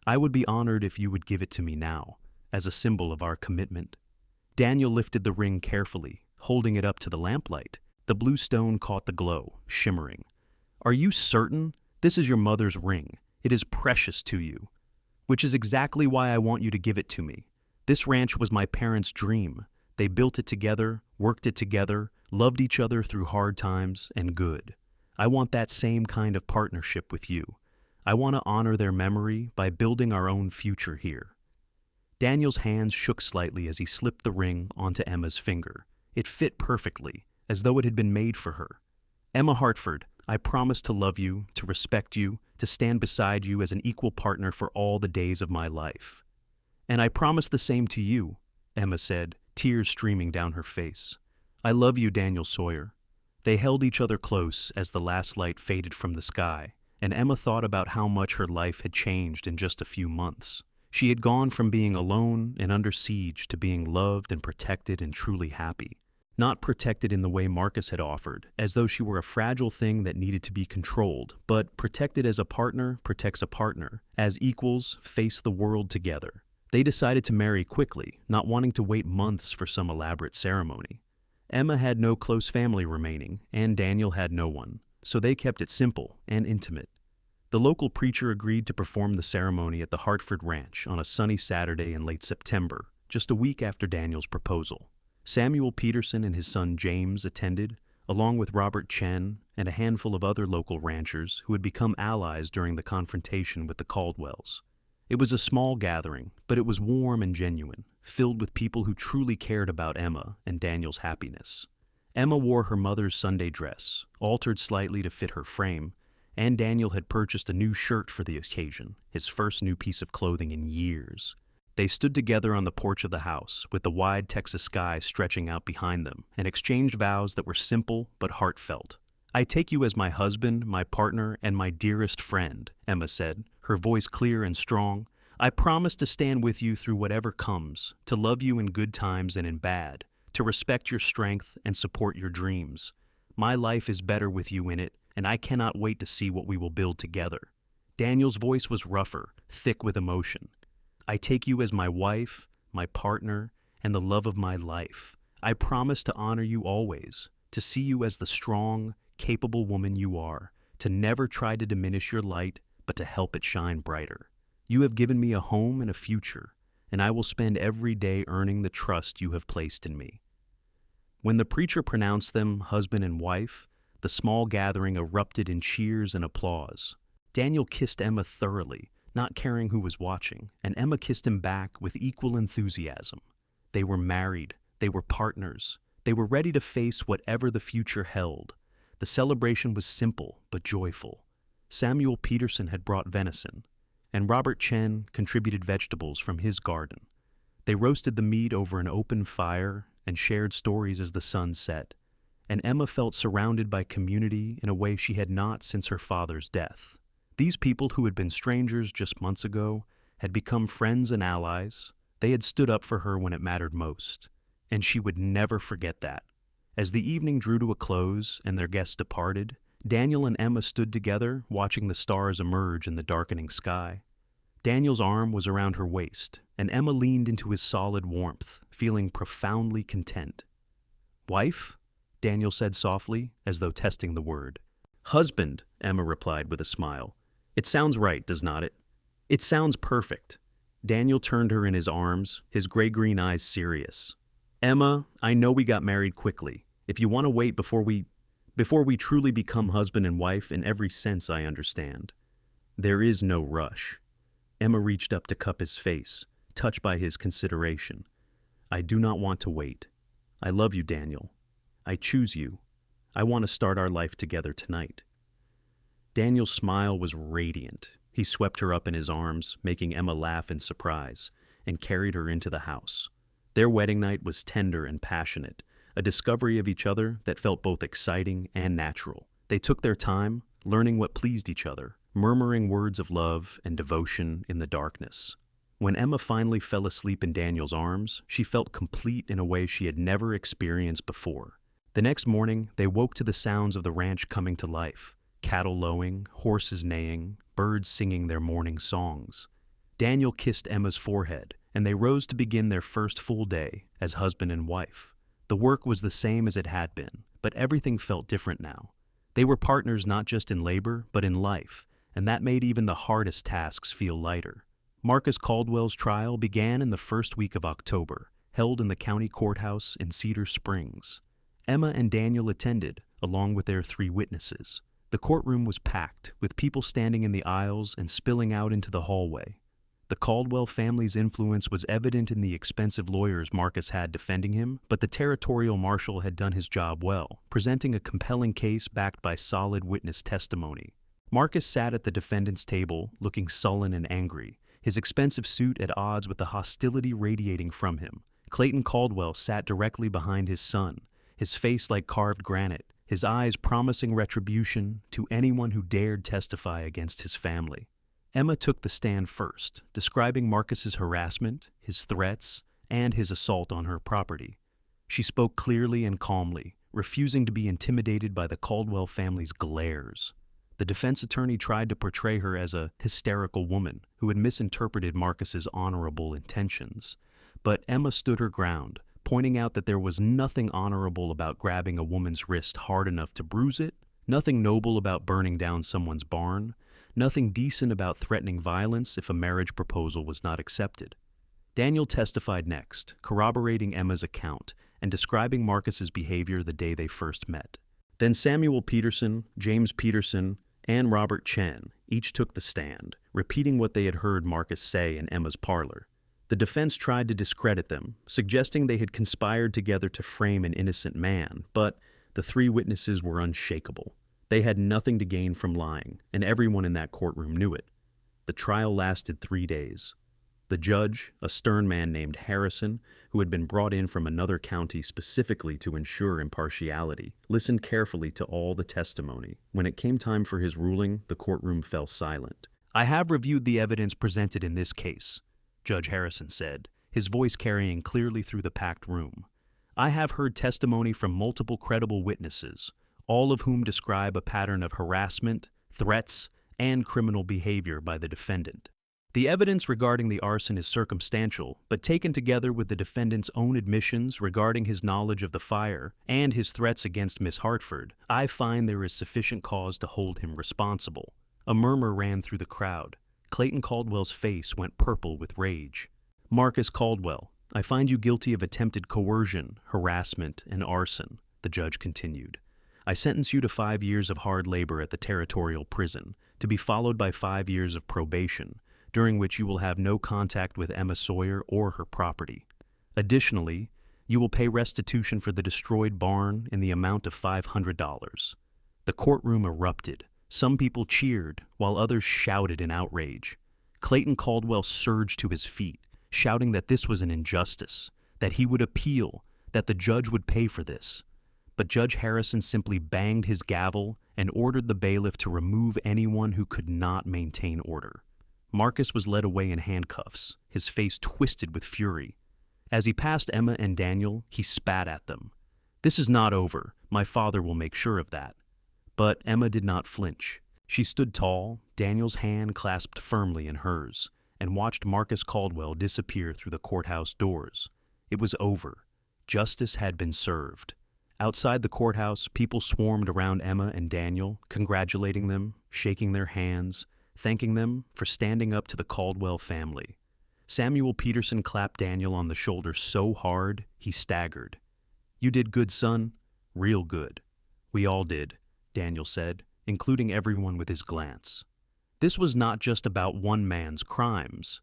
I would be honored if you would give it to me now, as a symbol of our commitment." Daniel lifted the ring carefully, holding it up to the lamplight. The blue stone caught the glow, shimmering. "Are you certain? This is your mother's ring. It is precious to you." "Which is exactly why I want you to give it to me. This ranch was my parents' dream. They built it together, worked it together, loved each other through hard times and good. I want that same kind of partnership with you. I want to honor their memory by building our own future here." Daniel's hands shook slightly as he slipped the ring onto Emma's finger. It fit perfectly, as though it had been made for her. "Emma Hartford, I promise to love you, to respect you, to stand beside you as an equal partner for all the days of my life." "And I promise the same to you," Emma said, tears streaming down her face. "I love you, Daniel Sawyer." They held each other close as the last light faded from the sky, and Emma thought about how much her life had changed in just a few months. She had gone from being alone and under siege to being loved and protected and truly happy. Not protected in the way Marcus had offered, as though she were a fragile thing that needed to be controlled, but protected as a partner protects a partner. As equals, face the world together. They decided to marry quickly, not wanting to wait months for some elaborate ceremony. Emma had no close family remaining, and Daniel had no one, so they kept it simple and intimate. The local preacher agreed to perform the ceremony at the Hartford ranch on a sunny Saturday in late September, just a week after Daniel's proposal. Samuel Peterson and his son James attended, along with Robert Chen and a handful of other local ranchers who had become allies during the confrontation with the Caldwells. It was a small gathering, but it was warm and genuine, filled with people who truly cared about Emma and Daniel's happiness. Emma wore her mother's Sunday dress, altered slightly to fit her frame, and Daniel had purchased a new shirt for the occasion, his first new piece of clothing in years. They stood together on the porch of the house, with the wide Texas sky stretching out behind them, and exchanged vows that were simple but heartfelt. "I take you as my husband, my partner, and my dearest friend," Emma said, her voice clear and strong. "I promise to stand with you through whatever comes, to love you in good times and in bad, to respect your strength and support your dreams. My life is better with you in it, and I cannot wait to see what we will build together." Daniel's voice was rougher, thick with emotion. "I take you as my wife, my partner, and the love of my life. I promise to honor you always, to see you as the strong, capable woman you are, to never try to diminish your light, but to help it shine brighter. You have given me a home and a future, and I will spend every day earning the trust you have placed in me." When the preacher pronounced them husband and wife, the small gathering erupted in cheers and applause. Daniel kissed Emma thoroughly, not caring who was watching, and Emma kissed him back with equal enthusiasm. They were married, they were partners, they were ready to face whatever the future held. The celebration was simple but joyful. Samuel Peterson had brought venison, and Robert Chen contributed vegetables from his garden. They roasted the meat over an open fire and shared stories as the sun set, and Emma felt surrounded by community in a way she had not since her father's death. These people who had been strangers just months ago had become friends and allies. They had stood up for her when it mattered most, and she would never forget that. As the evening drew to a close and their guests departed, Daniel and Emma stood together, watching the stars emerge in the darkening sky. Daniel's arm was around her waist, and Emma leaned into his solid warmth, feeling profoundly content. "Wife?" Daniel said softly, as though testing the word. "Husband," Emma replied with a smile. "It sounds right, does not it? It sounds perfect." Daniel turned her in his arms, his gray-green eyes serious. "Emma, I know we got married quickly. If you want to wait before we truly become husband and wife in every sense I understand. There is no rush." Emma reached up to cup his face, touched by his consideration. "I do not want to wait. I love you, Daniel. I choose you. I want to start our life together tonight." Daniel's smile was radiant. He swept her up in his arms, making Emma laugh in surprise, and carried her into the house. Their wedding night was tender and passionate, a discovery of each other that felt both exciting and natural. They took their time, learning what pleased each other, murmuring words of love and devotion in the darkness. When Emma finally fell asleep in Daniel's arms, she felt complete in a way she had never experienced before. The next morning, they woke to the sounds of the ranch coming to life. Cattle lowing, horses neighing, birds singing their morning songs. Daniel kissed Emma's forehead, and they rose to begin their first full day as husband and wife. The work was the same as it had been, but everything felt different now. They were partners not just in labor, but in life, and that made even the hardest tasks feel lighter. Marcus Caldwell's trial began in the first week of October, held in the county courthouse in Cedar Springs. Emma and Daniel attended, along with their 3 witnesses. The courtroom was packed, with people standing in the aisles and spilling out into the hallway. The Caldwell family's influence was evident in the expensive lawyers Marcus had defending him, but the territorial marshal had done his job well, presenting a compelling case backed by solid witness testimony. Marcus sat at the defendant's table, looking sullen and angry, his expensive suit at odds with the hostility radiating from him. Clayton Caldwell sat directly behind his son, his face like carved granite, his eyes promising retribution to anyone who dared testify against his family. Emma took the stand first, describing Marcus's harassment, his threats, and his assault on her property. She spoke clearly and calmly, refusing to be intimidated by the Caldwell family's glares. The defense attorney tried to portray her as a hysterical woman who had misinterpreted Marcus's honorable intentions, but Emma stood her ground, pointing out that there was nothing honorable about grabbing a woman's wrist hard enough to bruise it, nothing noble about burning down someone's barn, nothing decent about threatening violence if a marriage proposal was not accepted. Daniel testified next, corroborating Emma's account and describing Marcus's behavior the day they first met. Then Samuel Peterson, James Peterson, and Robert Chen each took the stand, repeating what they had heard Marcus say in Emma's parlor. The defense tried to discredit them, suggesting they had conspired together to frame an innocent man, but the 3 witnesses were unshakable. They had nothing to gain from lying, and everyone in that courtroom knew it. The trial lasted 3 days. The judge, a stern man named Harrison, who had been brought in from another county specifically to ensure impartiality, listened carefully to all the testimony. When it came time for his ruling, the courtroom fell silent. "I have reviewed the evidence presented in this case," Judge Harrison said, his voice carrying clearly through the packed room. "I have heard testimony from multiple credible witnesses, all of whom describe a pattern of harassment, threats, and criminal behavior by the defendant. The evidence regarding the arson is circumstantial, but taken together with the defendant's own admissions regarding his knowledge of the fire and his threats against Miss Hartford, I find there is sufficient cause to hold him responsible." A murmur ran through the crowd. Clayton Caldwell's face went purple with rage. "Marcus Caldwell, I find you guilty of attempted coercion, harassment, and arson," the judge continued. "I sentence you to 5 years of hard labor at the territorial prison, to be followed by 5 years of probation, during which you will have no contact with Emma Sawyer or her property. Additionally, you will pay restitution for the destroyed barn in the amount of $500. The courtroom erupted. Some people cheered, while others shouted in outrage. Clayton Caldwell surged to his feet, shouting that this was an injustice, that he would appeal, that the judge would pay for this. But Judge Harrison simply banged his gavel and ordered the bailiff to remove anyone who could not maintain order. Marcus was led away in handcuffs, his face twisted with fury. As he passed Emma and Daniel, he spat at them. "This is not over. My father will make sure of that." But Emma did not flinch. She stood tall, Daniel's hand clasped firmly in hers, and watched Marcus Caldwell disappear through the courthouse doors. It was over. Justice had been served. Outside the courthouse, people swarmed around Emma and Daniel, congratulating them, shaking their hands, thanking them for standing up to the Caldwell family. Samuel Peterson clapped Daniel on the shoulder so hard he staggered. "You did good, son. Real good." "We all did," Daniel said, including everyone with his glance. This was not just about one man's crimes.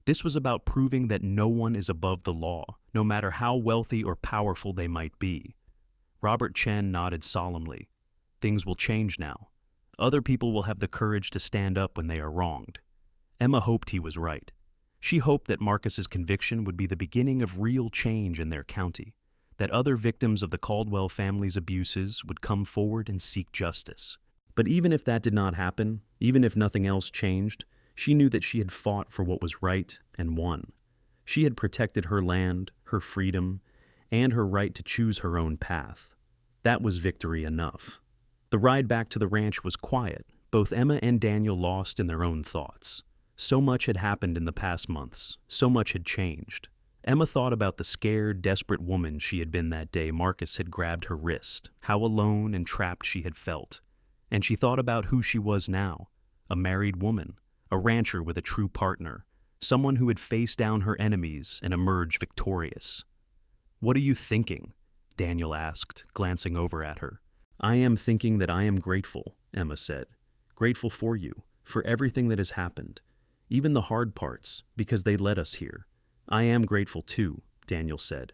This was about proving that no one is above the law, no matter how wealthy or powerful they might be. Robert Chen nodded solemnly. Things will change now. Other people will have the courage to stand up when they are wronged. Emma hoped he was right. She hoped that Marcus's conviction would be the beginning of real change in their county, that other victims of the Caldwell family's abuses would come forward and seek justice. But even if that did not happen, even if nothing else changed, she knew that she had fought for what was right and won. She had protected her land, her freedom, and her right to choose her own path. That was victory enough. The ride back to the ranch was quiet. Both Emma and Daniel lost in their own thoughts. So much had happened in the past months. So much had changed. Emma thought about the scared, desperate woman she had been that day Marcus had grabbed her wrist, how alone and trapped she had felt. And she thought about who she was now, a married woman, a rancher with a true partner, someone who had faced down her enemies and emerged victorious. "What are you thinking?" Daniel asked, glancing over at her. "I am thinking that I am grateful," Emma said. "Grateful for you, for everything that has happened, even the hard parts, because they led us here." "I am grateful too," Daniel said.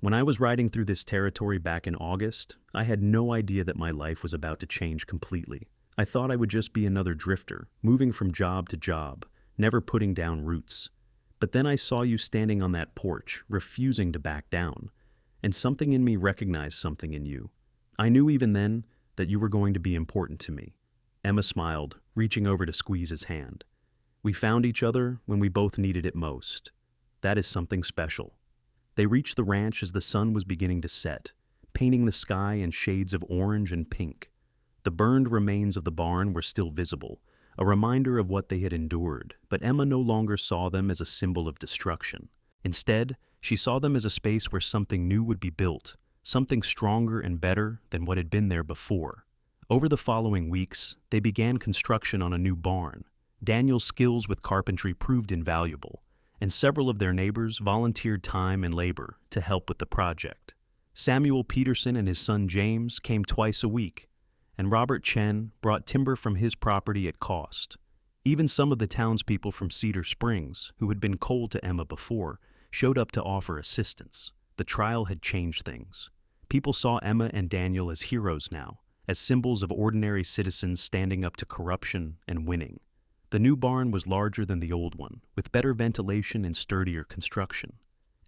"When I was riding through this territory back in August, I had no idea that my life was about to change completely. I thought I would just be another drifter, moving from job to job, never putting down roots. But then I saw you standing on that porch, refusing to back down, and something in me recognized something in you. I knew even then that you were going to be important to me." Emma smiled, reaching over to squeeze his hand. "We found each other when we both needed it most. That is something special." They reached the ranch as the sun was beginning to set, painting the sky in shades of orange and pink. The burned remains of the barn were still visible, a reminder of what they had endured, but Emma no longer saw them as a symbol of destruction. Instead, she saw them as a space where something new would be built, something stronger and better than what had been there before. Over the following weeks, they began construction on a new barn. Daniel's skills with carpentry proved invaluable, and several of their neighbors volunteered time and labor to help with the project. Samuel Peterson and his son James came twice a week, and Robert Chen brought timber from his property at cost. Even some of the townspeople from Cedar Springs, who had been cold to Emma before, showed up to offer assistance. The trial had changed things. People saw Emma and Daniel as heroes now, as symbols of ordinary citizens standing up to corruption and winning. The new barn was larger than the old one, with better ventilation and sturdier construction.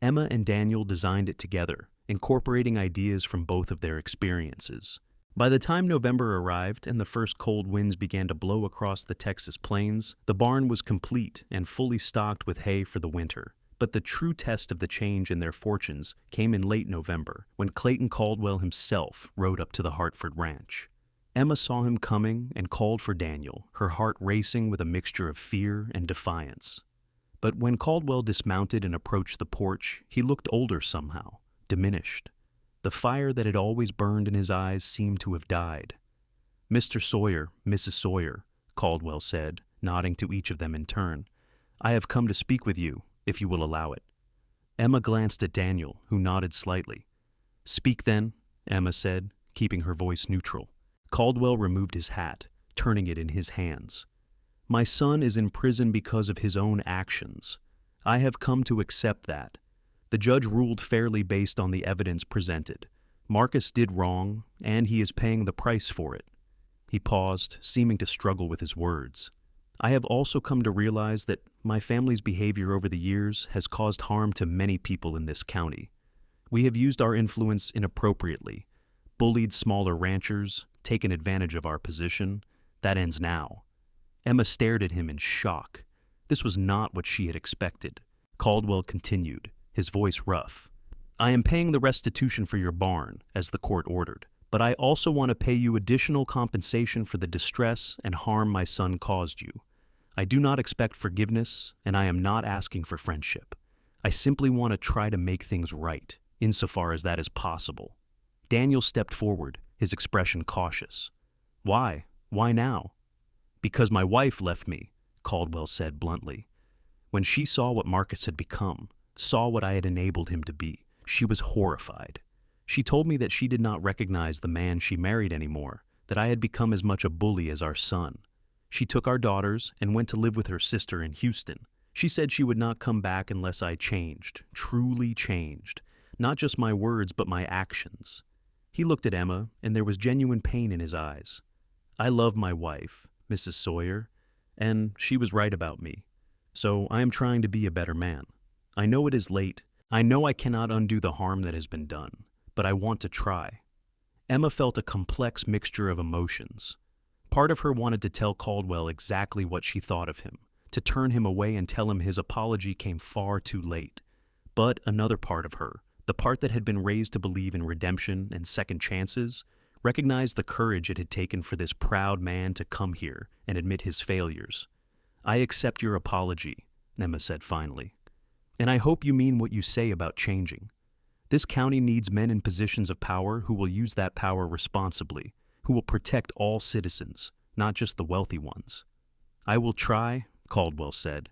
Emma and Daniel designed it together, incorporating ideas from both of their experiences. By the time November arrived and the first cold winds began to blow across the Texas plains, the barn was complete and fully stocked with hay for the winter. But the true test of the change in their fortunes came in late November, when Clayton Caldwell himself rode up to the Hartford ranch. Emma saw him coming and called for Daniel, her heart racing with a mixture of fear and defiance. But when Caldwell dismounted and approached the porch, he looked older somehow, diminished. The fire that had always burned in his eyes seemed to have died. "Mr. Sawyer, Mrs. Sawyer," Caldwell said, nodding to each of them in turn, "I have come to speak with you, if you will allow it." Emma glanced at Daniel, who nodded slightly. "Speak then," Emma said, keeping her voice neutral. Caldwell removed his hat, turning it in his hands. "My son is in prison because of his own actions. I have come to accept that. The judge ruled fairly based on the evidence presented. Marcus did wrong, and he is paying the price for it." He paused, seeming to struggle with his words. "I have also come to realize that my family's behavior over the years has caused harm to many people in this county. We have used our influence inappropriately, bullied smaller ranchers, taken advantage of our position. That ends now." Emma stared at him in shock. This was not what she had expected. Caldwell continued, his voice rough. "I am paying the restitution for your barn, as the court ordered, but I also want to pay you additional compensation for the distress and harm my son caused you. I do not expect forgiveness, and I am not asking for friendship. I simply want to try to make things right, insofar as that is possible." Daniel stepped forward, his expression cautious. "Why? Why now?" "Because my wife left me," Caldwell said bluntly. When she saw what Marcus had become, saw what I had enabled him to be, she was horrified. She told me that she did not recognize the man she married anymore, that I had become as much a bully as our son. She took our daughters and went to live with her sister in Houston. She said she would not come back unless I changed, truly changed, not just my words but my actions. He looked at Emma, and there was genuine pain in his eyes. I love my wife, Mrs. Sawyer, and she was right about me. So I am trying to be a better man. I know it is late. I know I cannot undo the harm that has been done, but I want to try. Emma felt a complex mixture of emotions. Part of her wanted to tell Caldwell exactly what she thought of him, to turn him away and tell him his apology came far too late. But another part of her, the part that had been raised to believe in redemption and second chances, recognized the courage it had taken for this proud man to come here and admit his failures. "I accept your apology," Emma said finally. "And I hope you mean what you say about changing. This county needs men in positions of power who will use that power responsibly, who will protect all citizens, not just the wealthy ones." "I will try," Caldwell said.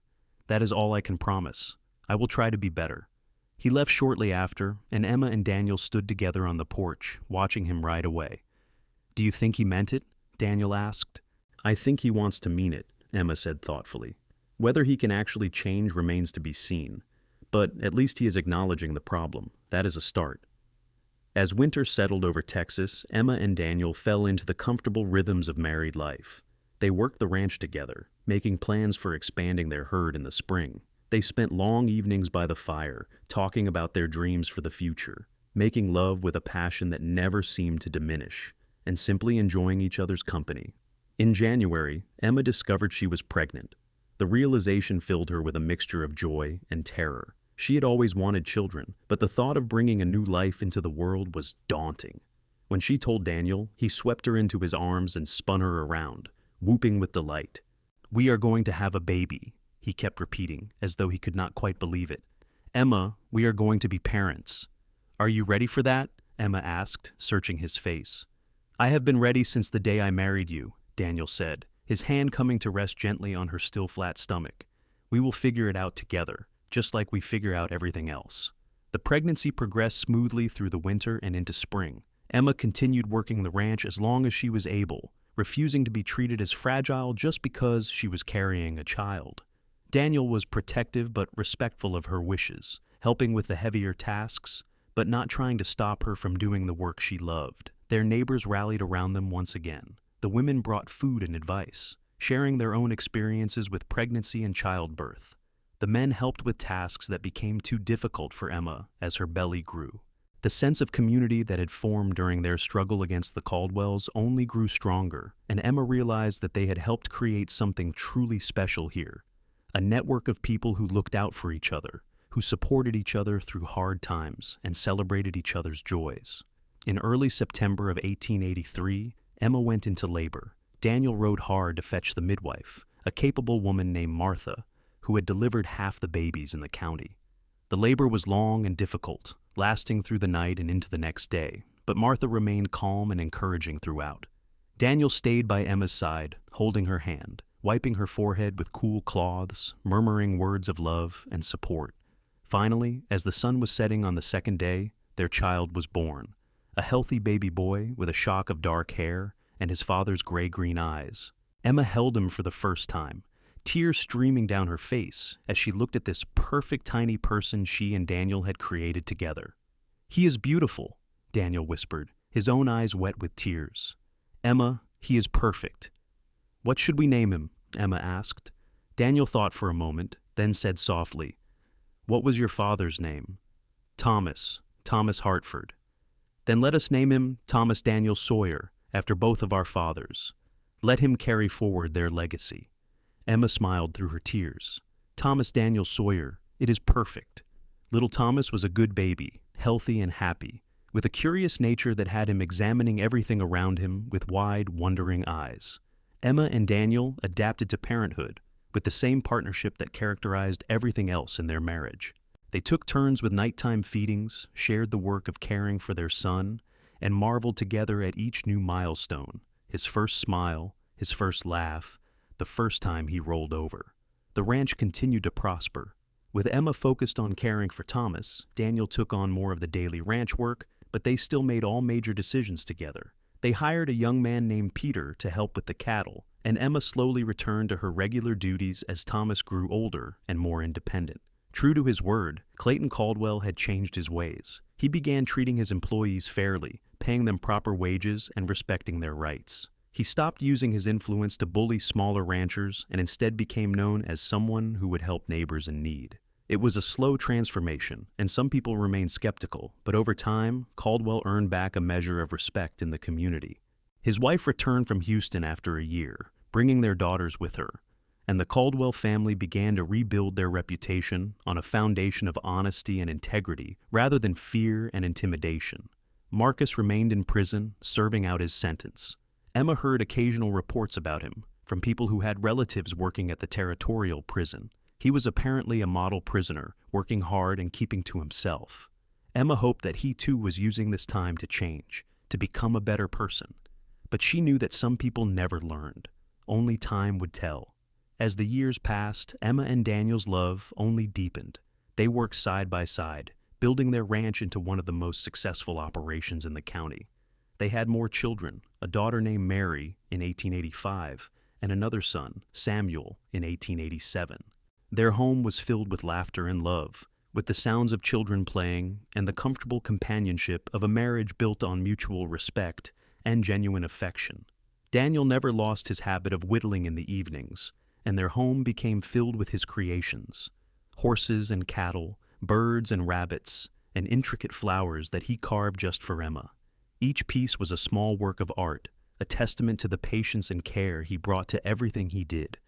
"That is all I can promise. I will try to be better." He left shortly after, and Emma and Daniel stood together on the porch, watching him ride away. "Do you think he meant it?" Daniel asked. "I think he wants to mean it," Emma said thoughtfully. "Whether he can actually change remains to be seen. But at least he is acknowledging the problem. That is a start." As winter settled over Texas, Emma and Daniel fell into the comfortable rhythms of married life. They worked the ranch together, making plans for expanding their herd in the spring. They spent long evenings by the fire, talking about their dreams for the future, making love with a passion that never seemed to diminish, and simply enjoying each other's company. In January, Emma discovered she was pregnant. The realization filled her with a mixture of joy and terror. She had always wanted children, but the thought of bringing a new life into the world was daunting. When she told Daniel, he swept her into his arms and spun her around, whooping with delight. "We are going to have a baby," he kept repeating, as though he could not quite believe it. "Emma, we are going to be parents." "Are you ready for that?" Emma asked, searching his face. "I have been ready since the day I married you," Daniel said, his hand coming to rest gently on her still flat stomach. "We will figure it out together, just like we figure out everything else." The pregnancy progressed smoothly through the winter and into spring. Emma continued working the ranch as long as she was able, refusing to be treated as fragile just because she was carrying a child. Daniel was protective but respectful of her wishes, helping with the heavier tasks, but not trying to stop her from doing the work she loved. Their neighbors rallied around them once again. The women brought food and advice, sharing their own experiences with pregnancy and childbirth. The men helped with tasks that became too difficult for Emma as her belly grew. The sense of community that had formed during their struggle against the Caldwells only grew stronger, and Emma realized that they had helped create something truly special here. A network of people who looked out for each other, who supported each other through hard times and celebrated each other's joys. In early September of 1883, Emma went into labor. Daniel rode hard to fetch the midwife, a capable woman named Martha, who had delivered half the babies in the county. The labor was long and difficult, lasting through the night and into the next day, but Martha remained calm and encouraging throughout. Daniel stayed by Emma's side, holding her hand, wiping her forehead with cool cloths, murmuring words of love and support. Finally, as the sun was setting on the second day, their child was born. A healthy baby boy with a shock of dark hair and his father's gray-green eyes. Emma held him for the first time, tears streaming down her face as she looked at this perfect tiny person she and Daniel had created together. "He is beautiful," Daniel whispered, his own eyes wet with tears. "Emma, he is perfect." "What should we name him?" Emma asked. Daniel thought for a moment, then said softly, "What was your father's name?" Thomas Hartford." "Then let us name him Thomas Daniel Sawyer, after both of our fathers. Let him carry forward their legacy." Emma smiled through her tears. "Thomas Daniel Sawyer, it is perfect." Little Thomas was a good baby, healthy and happy, with a curious nature that had him examining everything around him with wide, wondering eyes. Emma and Daniel adapted to parenthood, with the same partnership that characterized everything else in their marriage. They took turns with nighttime feedings, shared the work of caring for their son, and marveled together at each new milestone, his first smile, his first laugh, the first time he rolled over. the ranch continued to prosper. With Emma focused on caring for Thomas, Daniel took on more of the daily ranch work, but they still made all major decisions together. They hired a young man named Peter to help with the cattle, and Emma slowly returned to her regular duties as Thomas grew older and more independent. True to his word, Clayton Caldwell had changed his ways. He began treating his employees fairly, paying them proper wages and respecting their rights. He stopped using his influence to bully smaller ranchers and instead became known as someone who would help neighbors in need. It was a slow transformation, and some people remained skeptical, but over time, Caldwell earned back a measure of respect in the community. His wife returned from Houston after a year, bringing their daughters with her, and the Caldwell family began to rebuild their reputation on a foundation of honesty and integrity rather than fear and intimidation. Marcus remained in prison, serving out his sentence. Emma heard occasional reports about him from people who had relatives working at the territorial prison. He was apparently a model prisoner, working hard and keeping to himself. Emma hoped that he too was using this time to change, to become a better person. But she knew that some people never learned. Only time would tell. As the years passed, Emma and Daniel's love only deepened. They worked side by side, building their ranch into one of the most successful operations in the county. They had more children, a daughter named Mary in 1885, and another son, Samuel, in 1887. Their home was filled with laughter and love, with the sounds of children playing and the comfortable companionship of a marriage built on mutual respect and genuine affection. Daniel never lost his habit of whittling in the evenings, and their home became filled with his creations: horses and cattle, birds and rabbits, and intricate flowers that he carved just for Emma. Each piece was a small work of art, a testament to the patience and care he brought to everything he did.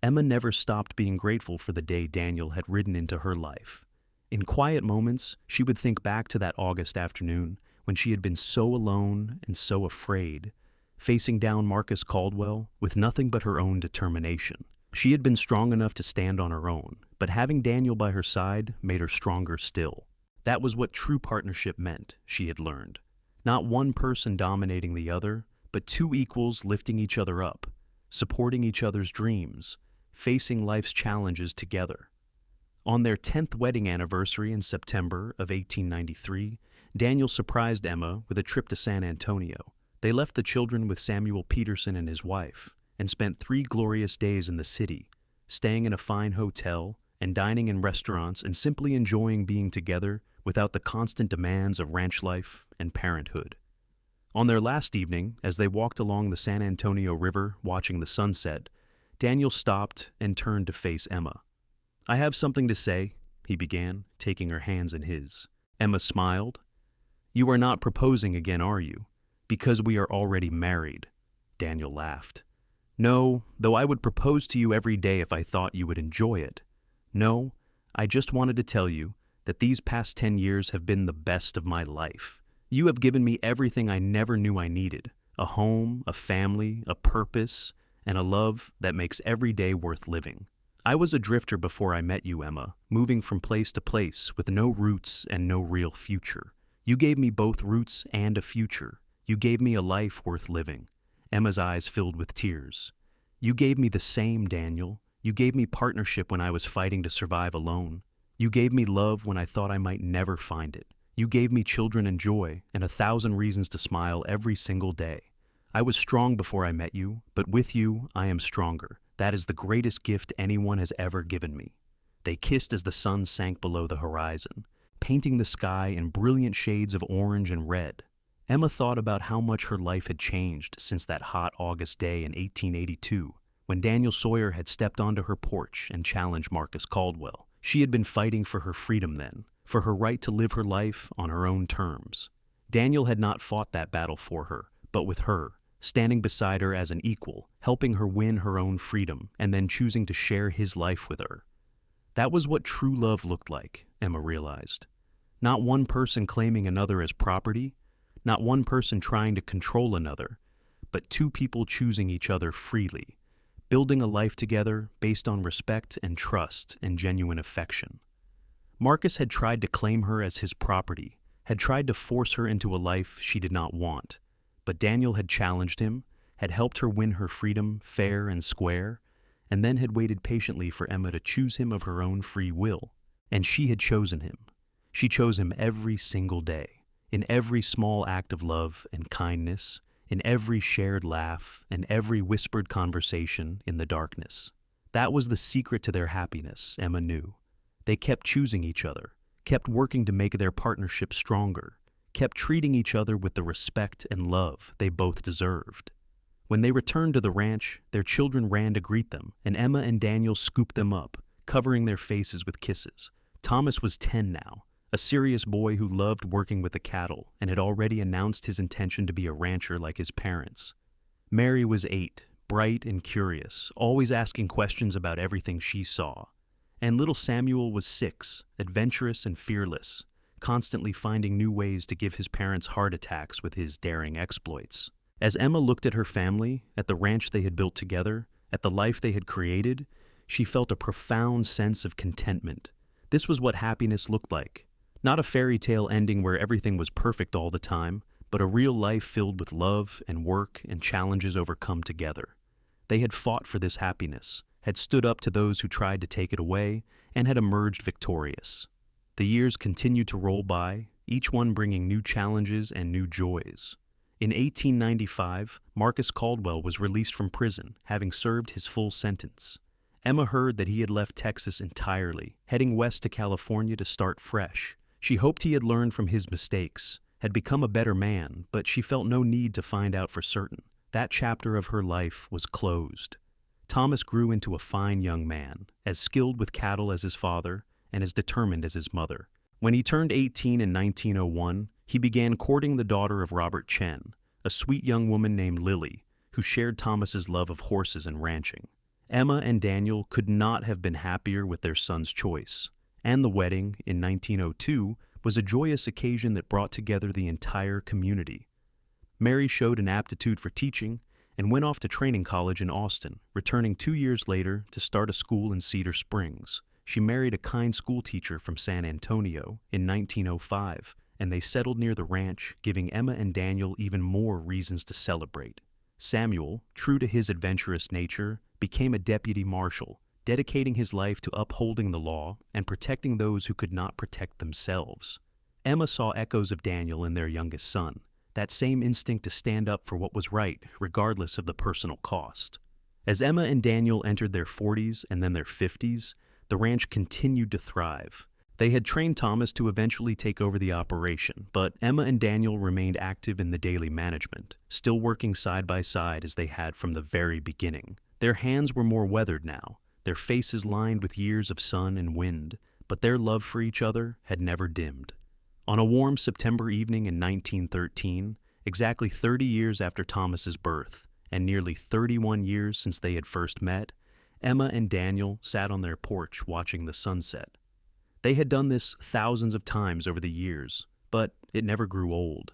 Emma never stopped being grateful for the day Daniel had ridden into her life. In quiet moments, she would think back to that August afternoon when she had been so alone and so afraid, facing down Marcus Caldwell with nothing but her own determination. She had been strong enough to stand on her own, but having Daniel by her side made her stronger still. That was what true partnership meant, she had learned. Not one person dominating the other, but two equals lifting each other up, supporting each other's dreams, facing life's challenges together. On their 10th wedding anniversary in September of 1893, Daniel surprised Emma with a trip to San Antonio. They left the children with Samuel Peterson and his wife, and spent 3 glorious days in the city, staying in a fine hotel and dining in restaurants and simply enjoying being together without the constant demands of ranch life and parenthood. On their last evening, as they walked along the San Antonio River watching the sunset, Daniel stopped and turned to face Emma. "I have something to say," he began, taking her hands in his. Emma smiled. "You are not proposing again, are you? Because we are already married." Daniel laughed. "No, though I would propose to you every day if I thought you would enjoy it. No, I just wanted to tell you that these past 10 years have been the best of my life. You have given me everything I never knew I needed: a home, a family, a purpose, and a love that makes every day worth living. I was a drifter before I met you, Emma, moving from place to place with no roots and no real future. You gave me both roots and a future. You gave me a life worth living." Emma's eyes filled with tears. "You gave me the same, Daniel. You gave me partnership when I was fighting to survive alone. You gave me love when I thought I might never find it. You gave me children and joy and 1,000 reasons to smile every single day. I was strong before I met you, but with you, I am stronger. That is the greatest gift anyone has ever given me." They kissed as the sun sank below the horizon, painting the sky in brilliant shades of orange and red. Emma thought about how much her life had changed since that hot August day in 1882, when Daniel Sawyer had stepped onto her porch and challenged Marcus Caldwell. She had been fighting for her freedom then, for her right to live her life on her own terms. Daniel had not fought that battle for her, but with her, standing beside her as an equal, helping her win her own freedom, and then choosing to share his life with her. That was what true love looked like, Emma realized. Not one person claiming another as property, not one person trying to control another, but two people choosing each other freely, building a life together based on respect and trust and genuine affection. Marcus had tried to claim her as his property, had tried to force her into a life she did not want, but Daniel had challenged him, had helped her win her freedom fair and square, and then had waited patiently for Emma to choose him of her own free will. And she had chosen him. She chose him every single day, in every small act of love and kindness, in every shared laugh and every whispered conversation in the darkness. That was the secret to their happiness, Emma knew. They kept choosing each other, kept working to make their partnership stronger, kept treating each other with the respect and love they both deserved. When they returned to the ranch, their children ran to greet them, and Emma and Daniel scooped them up, covering their faces with kisses. Thomas was 10 now, a serious boy who loved working with the cattle and had already announced his intention to be a rancher like his parents. Mary was 8, bright and curious, always asking questions about everything she saw. And little Samuel was 6, adventurous and fearless, constantly finding new ways to give his parents heart attacks with his daring exploits. As Emma looked at her family, at the ranch they had built together, at the life they had created, she felt a profound sense of contentment. This was what happiness looked like. Not a fairy tale ending where everything was perfect all the time, but a real life filled with love and work and challenges overcome together. They had fought for this happiness, had stood up to those who tried to take it away, and had emerged victorious. The years continued to roll by, each one bringing new challenges and new joys. In 1895, Marcus Caldwell was released from prison, having served his full sentence. Emma heard that he had left Texas entirely, heading west to California to start fresh. She hoped he had learned from his mistakes, had become a better man, but she felt no need to find out for certain. That chapter of her life was closed. Thomas grew into a fine young man, as skilled with cattle as his father, and as determined as his mother. When he turned 18 in 1901, he began courting the daughter of Robert Chen, a sweet young woman named Lily, who shared Thomas's love of horses and ranching. Emma and Daniel could not have been happier with their son's choice, and the wedding, in 1902, was a joyous occasion that brought together the entire community. Mary showed an aptitude for teaching and went off to training college in Austin, returning 2 years later to start a school in Cedar Springs. She married a kind schoolteacher from San Antonio in 1905, and they settled near the ranch, giving Emma and Daniel even more reasons to celebrate. Samuel, true to his adventurous nature, became a deputy marshal, dedicating his life to upholding the law and protecting those who could not protect themselves. Emma saw echoes of Daniel in their youngest son, that same instinct to stand up for what was right, regardless of the personal cost. As Emma and Daniel entered their 40s and then their 50s, the ranch continued to thrive. They had trained Thomas to eventually take over the operation, but Emma and Daniel remained active in the daily management, still working side by side as they had from the very beginning. Their hands were more weathered now, their faces lined with years of sun and wind, but their love for each other had never dimmed. On a warm September evening in 1913, exactly 30 years after Thomas's birth, and nearly 31 years since they had first met, Emma and Daniel sat on their porch watching the sunset. They had done this thousands of times over the years, but it never grew old.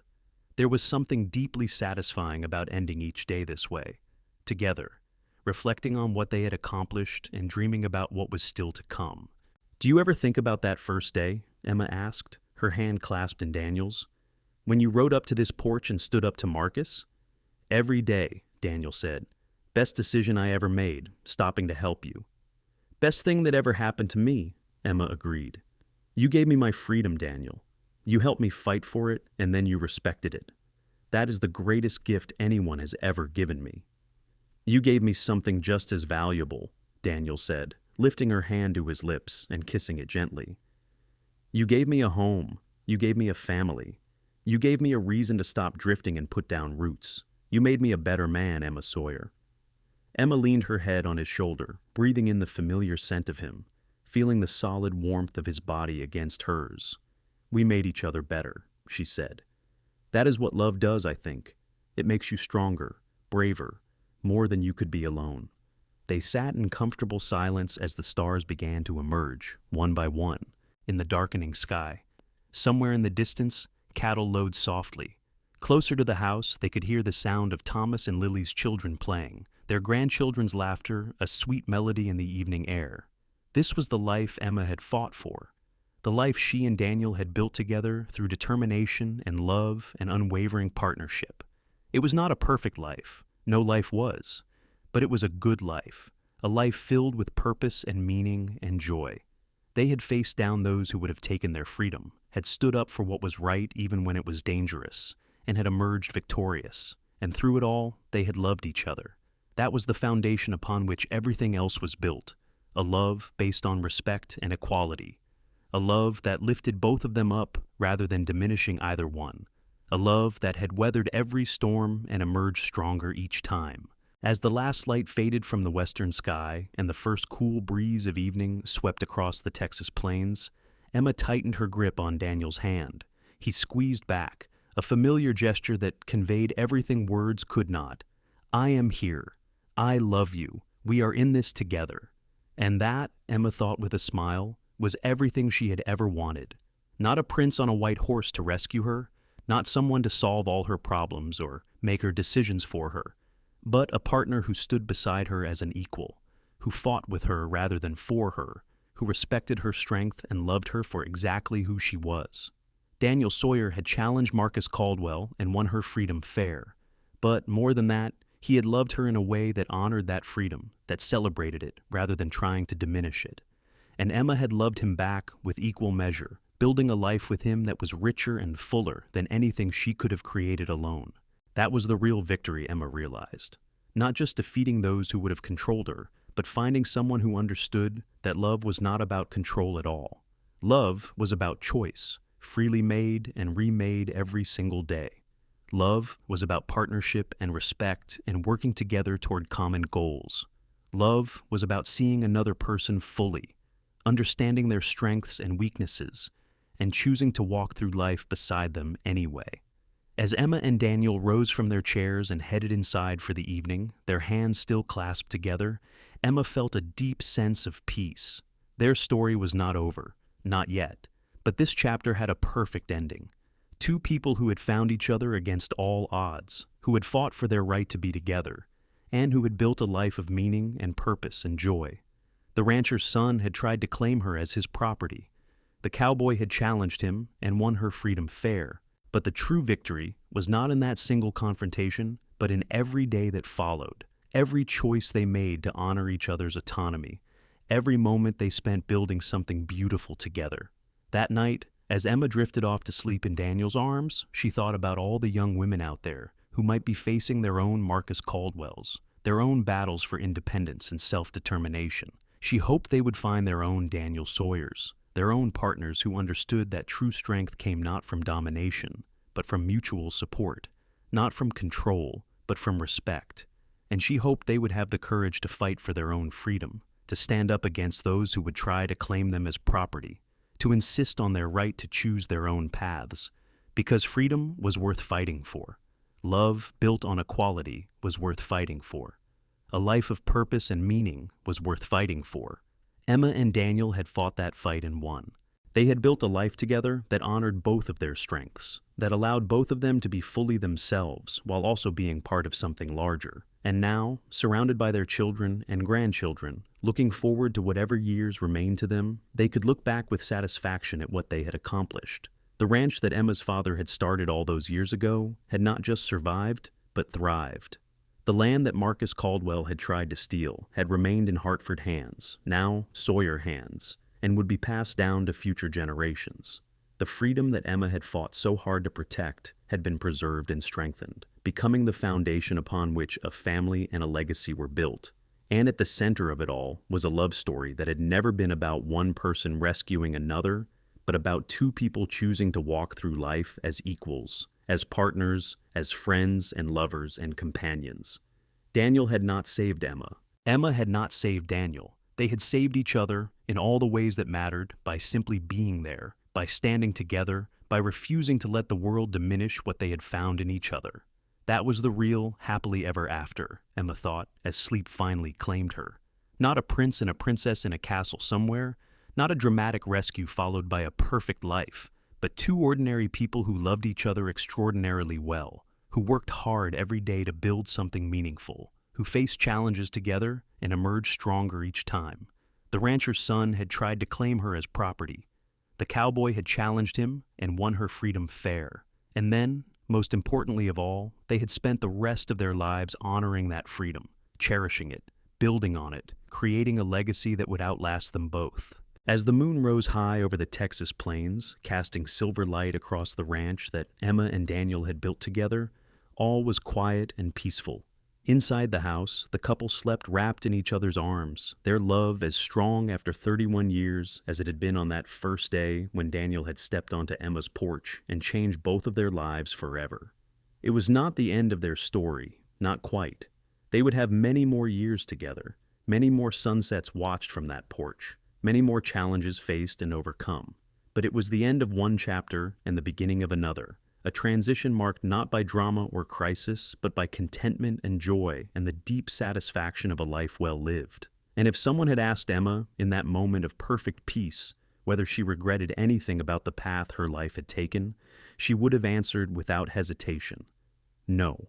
There was something deeply satisfying about ending each day this way, together, reflecting on what they had accomplished and dreaming about what was still to come. "Do you ever think about that first day?" Emma asked, her hand clasped in Daniel's. "When you rode up to this porch and stood up to Marcus?" "Every day," Daniel said. "Best decision I ever made, stopping to help you." "Best thing that ever happened to me," Emma agreed. "You gave me my freedom, Daniel. You helped me fight for it, and then you respected it. That is the greatest gift anyone has ever given me." "You gave me something just as valuable," Daniel said, lifting her hand to his lips and kissing it gently. "You gave me a home. You gave me a family. You gave me a reason to stop drifting and put down roots. You made me a better man, Emma Sawyer." Emma leaned her head on his shoulder, breathing in the familiar scent of him, feeling the solid warmth of his body against hers. "We made each other better," she said. "That is what love does, I think. It makes you stronger, braver, more than you could be alone." They sat in comfortable silence as the stars began to emerge, one by one, in the darkening sky. Somewhere in the distance, cattle lowed softly. Closer to the house, they could hear the sound of Thomas and Lily's children playing, their grandchildren's laughter a sweet melody in the evening air. This was the life Emma had fought for, the life she and Daniel had built together through determination and love and unwavering partnership. It was not a perfect life, no life was, but it was a good life, a life filled with purpose and meaning and joy. They had faced down those who would have taken their freedom, had stood up for what was right even when it was dangerous, and had emerged victorious. And through it all, they had loved each other. That was the foundation upon which everything else was built, a love based on respect and equality, a love that lifted both of them up rather than diminishing either one, a love that had weathered every storm and emerged stronger each time. As the last light faded from the western sky and the first cool breeze of evening swept across the Texas plains, Emma tightened her grip on Daniel's hand. He squeezed back, a familiar gesture that conveyed everything words could not. I am here. I love you. We are in this together. And that, Emma thought with a smile, was everything she had ever wanted. Not a prince on a white horse to rescue her, not someone to solve all her problems or make her decisions for her, but a partner who stood beside her as an equal, who fought with her rather than for her, who respected her strength and loved her for exactly who she was. Daniel Sawyer had challenged Marcus Caldwell and won her freedom fair, but more than that, he had loved her in a way that honored that freedom, that celebrated it rather than trying to diminish it. And Emma had loved him back with equal measure, building a life with him that was richer and fuller than anything she could have created alone. That was the real victory, Emma realized. Not just defeating those who would have controlled her, but finding someone who understood that love was not about control at all. Love was about choice, freely made and remade every single day. Love was about partnership and respect and working together toward common goals. Love was about seeing another person fully, understanding their strengths and weaknesses, and choosing to walk through life beside them anyway. As Emma and Daniel rose from their chairs and headed inside for the evening, their hands still clasped together, Emma felt a deep sense of peace. Their story was not over, not yet, but this chapter had a perfect ending. Two people who had found each other against all odds, who had fought for their right to be together, and who had built a life of meaning and purpose and joy. The rancher's son had tried to claim her as his property. The cowboy had challenged him and won her freedom fair. But the true victory was not in that single confrontation, but in every day that followed, every choice they made to honor each other's autonomy, every moment they spent building something beautiful together. That night, as Emma drifted off to sleep in Daniel's arms, she thought about all the young women out there who might be facing their own Marcus Caldwells, their own battles for independence and self-determination. She hoped they would find their own Daniel Sawyers, their own partners who understood that true strength came not from domination, but from mutual support, not from control, but from respect. And she hoped they would have the courage to fight for their own freedom, to stand up against those who would try to claim them as property, to insist on their right to choose their own paths, because freedom was worth fighting for. Love built on equality was worth fighting for. A life of purpose and meaning was worth fighting for. Emma and Daniel had fought that fight and won. They had built a life together that honored both of their strengths, that allowed both of them to be fully themselves while also being part of something larger. And now, surrounded by their children and grandchildren, looking forward to whatever years remained to them, they could look back with satisfaction at what they had accomplished. The ranch that Emma's father had started all those years ago had not just survived, but thrived. The land that Marcus Caldwell had tried to steal had remained in Hartford hands, now Sawyer hands, and would be passed down to future generations. The freedom that Emma had fought so hard to protect had been preserved and strengthened, becoming the foundation upon which a family and a legacy were built. And at the center of it all was a love story that had never been about one person rescuing another, but about two people choosing to walk through life as equals, as partners, as friends and lovers and companions. Daniel had not saved Emma. Emma had not saved Daniel. They had saved each other in all the ways that mattered by simply being there, by standing together, by refusing to let the world diminish what they had found in each other. That was the real happily ever after, Emma thought, as sleep finally claimed her. Not a prince and a princess in a castle somewhere, not a dramatic rescue followed by a perfect life, but two ordinary people who loved each other extraordinarily well, who worked hard every day to build something meaningful, who faced challenges together and emerged stronger each time. The rancher's son had tried to claim her as property. The cowboy had challenged him and won her freedom fair. And then, most importantly of all, they had spent the rest of their lives honoring that freedom, cherishing it, building on it, creating a legacy that would outlast them both. As the moon rose high over the Texas plains, casting silver light across the ranch that Emma and Daniel had built together, all was quiet and peaceful. Inside the house, the couple slept wrapped in each other's arms, their love as strong after 31 years as it had been on that first day when Daniel had stepped onto Emma's porch and changed both of their lives forever. It was not the end of their story, not quite. They would have many more years together, many more sunsets watched from that porch, many more challenges faced and overcome. But it was the end of one chapter and the beginning of another, a transition marked not by drama or crisis, but by contentment and joy and the deep satisfaction of a life well lived. And if someone had asked Emma, in that moment of perfect peace, whether she regretted anything about the path her life had taken, she would have answered without hesitation, no,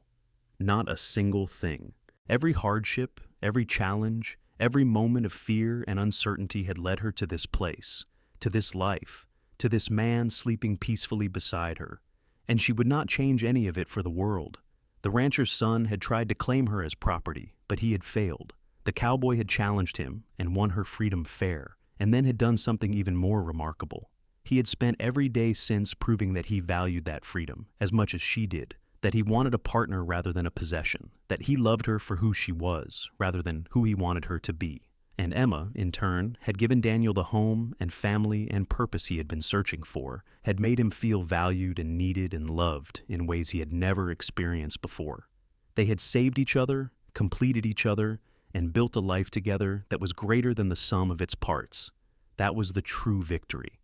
not a single thing. Every hardship, every challenge, every moment of fear and uncertainty had led her to this place, to this life, to this man sleeping peacefully beside her, and she would not change any of it for the world. The rancher's son had tried to claim her as property, but he had failed. The cowboy had challenged him and won her freedom fair, and then had done something even more remarkable. He had spent every day since proving that he valued that freedom as much as she did, that he wanted a partner rather than a possession, that he loved her for who she was rather than who he wanted her to be. And Emma, in turn, had given Daniel the home and family and purpose he had been searching for, had made him feel valued and needed and loved in ways he had never experienced before. They had saved each other, completed each other, and built a life together that was greater than the sum of its parts. That was the true victory.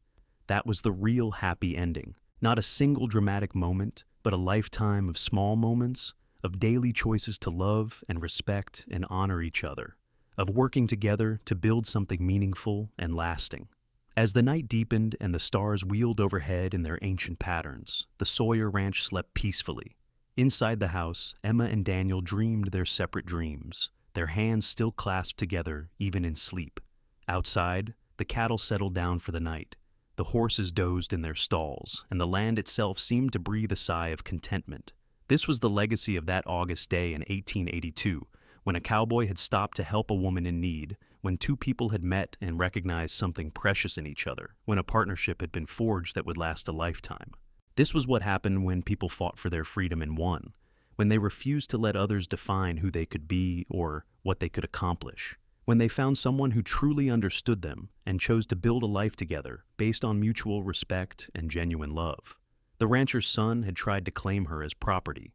That was the real happy ending. Not a single dramatic moment, but a lifetime of small moments, of daily choices to love and respect and honor each other, of working together to build something meaningful and lasting. As the night deepened and the stars wheeled overhead in their ancient patterns, the Sawyer Ranch slept peacefully. Inside the house, Emma and Daniel dreamed their separate dreams, their hands still clasped together even in sleep. Outside, the cattle settled down for the night. The horses dozed in their stalls, and the land itself seemed to breathe a sigh of contentment. This was the legacy of that August day in 1882, when a cowboy had stopped to help a woman in need, when two people had met and recognized something precious in each other, when a partnership had been forged that would last a lifetime. This was what happened when people fought for their freedom and won, when they refused to let others define who they could be or what they could accomplish, when they found someone who truly understood them and chose to build a life together based on mutual respect and genuine love. The rancher's son had tried to claim her as property.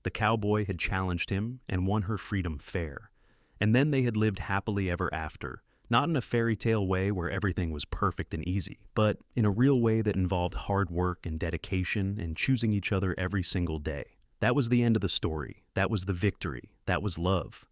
The cowboy had challenged him and won her freedom fair. And then they had lived happily ever after, not in a fairy tale way where everything was perfect and easy, but in a real way that involved hard work and dedication and choosing each other every single day. That was the end of the story. That was the victory. That was love.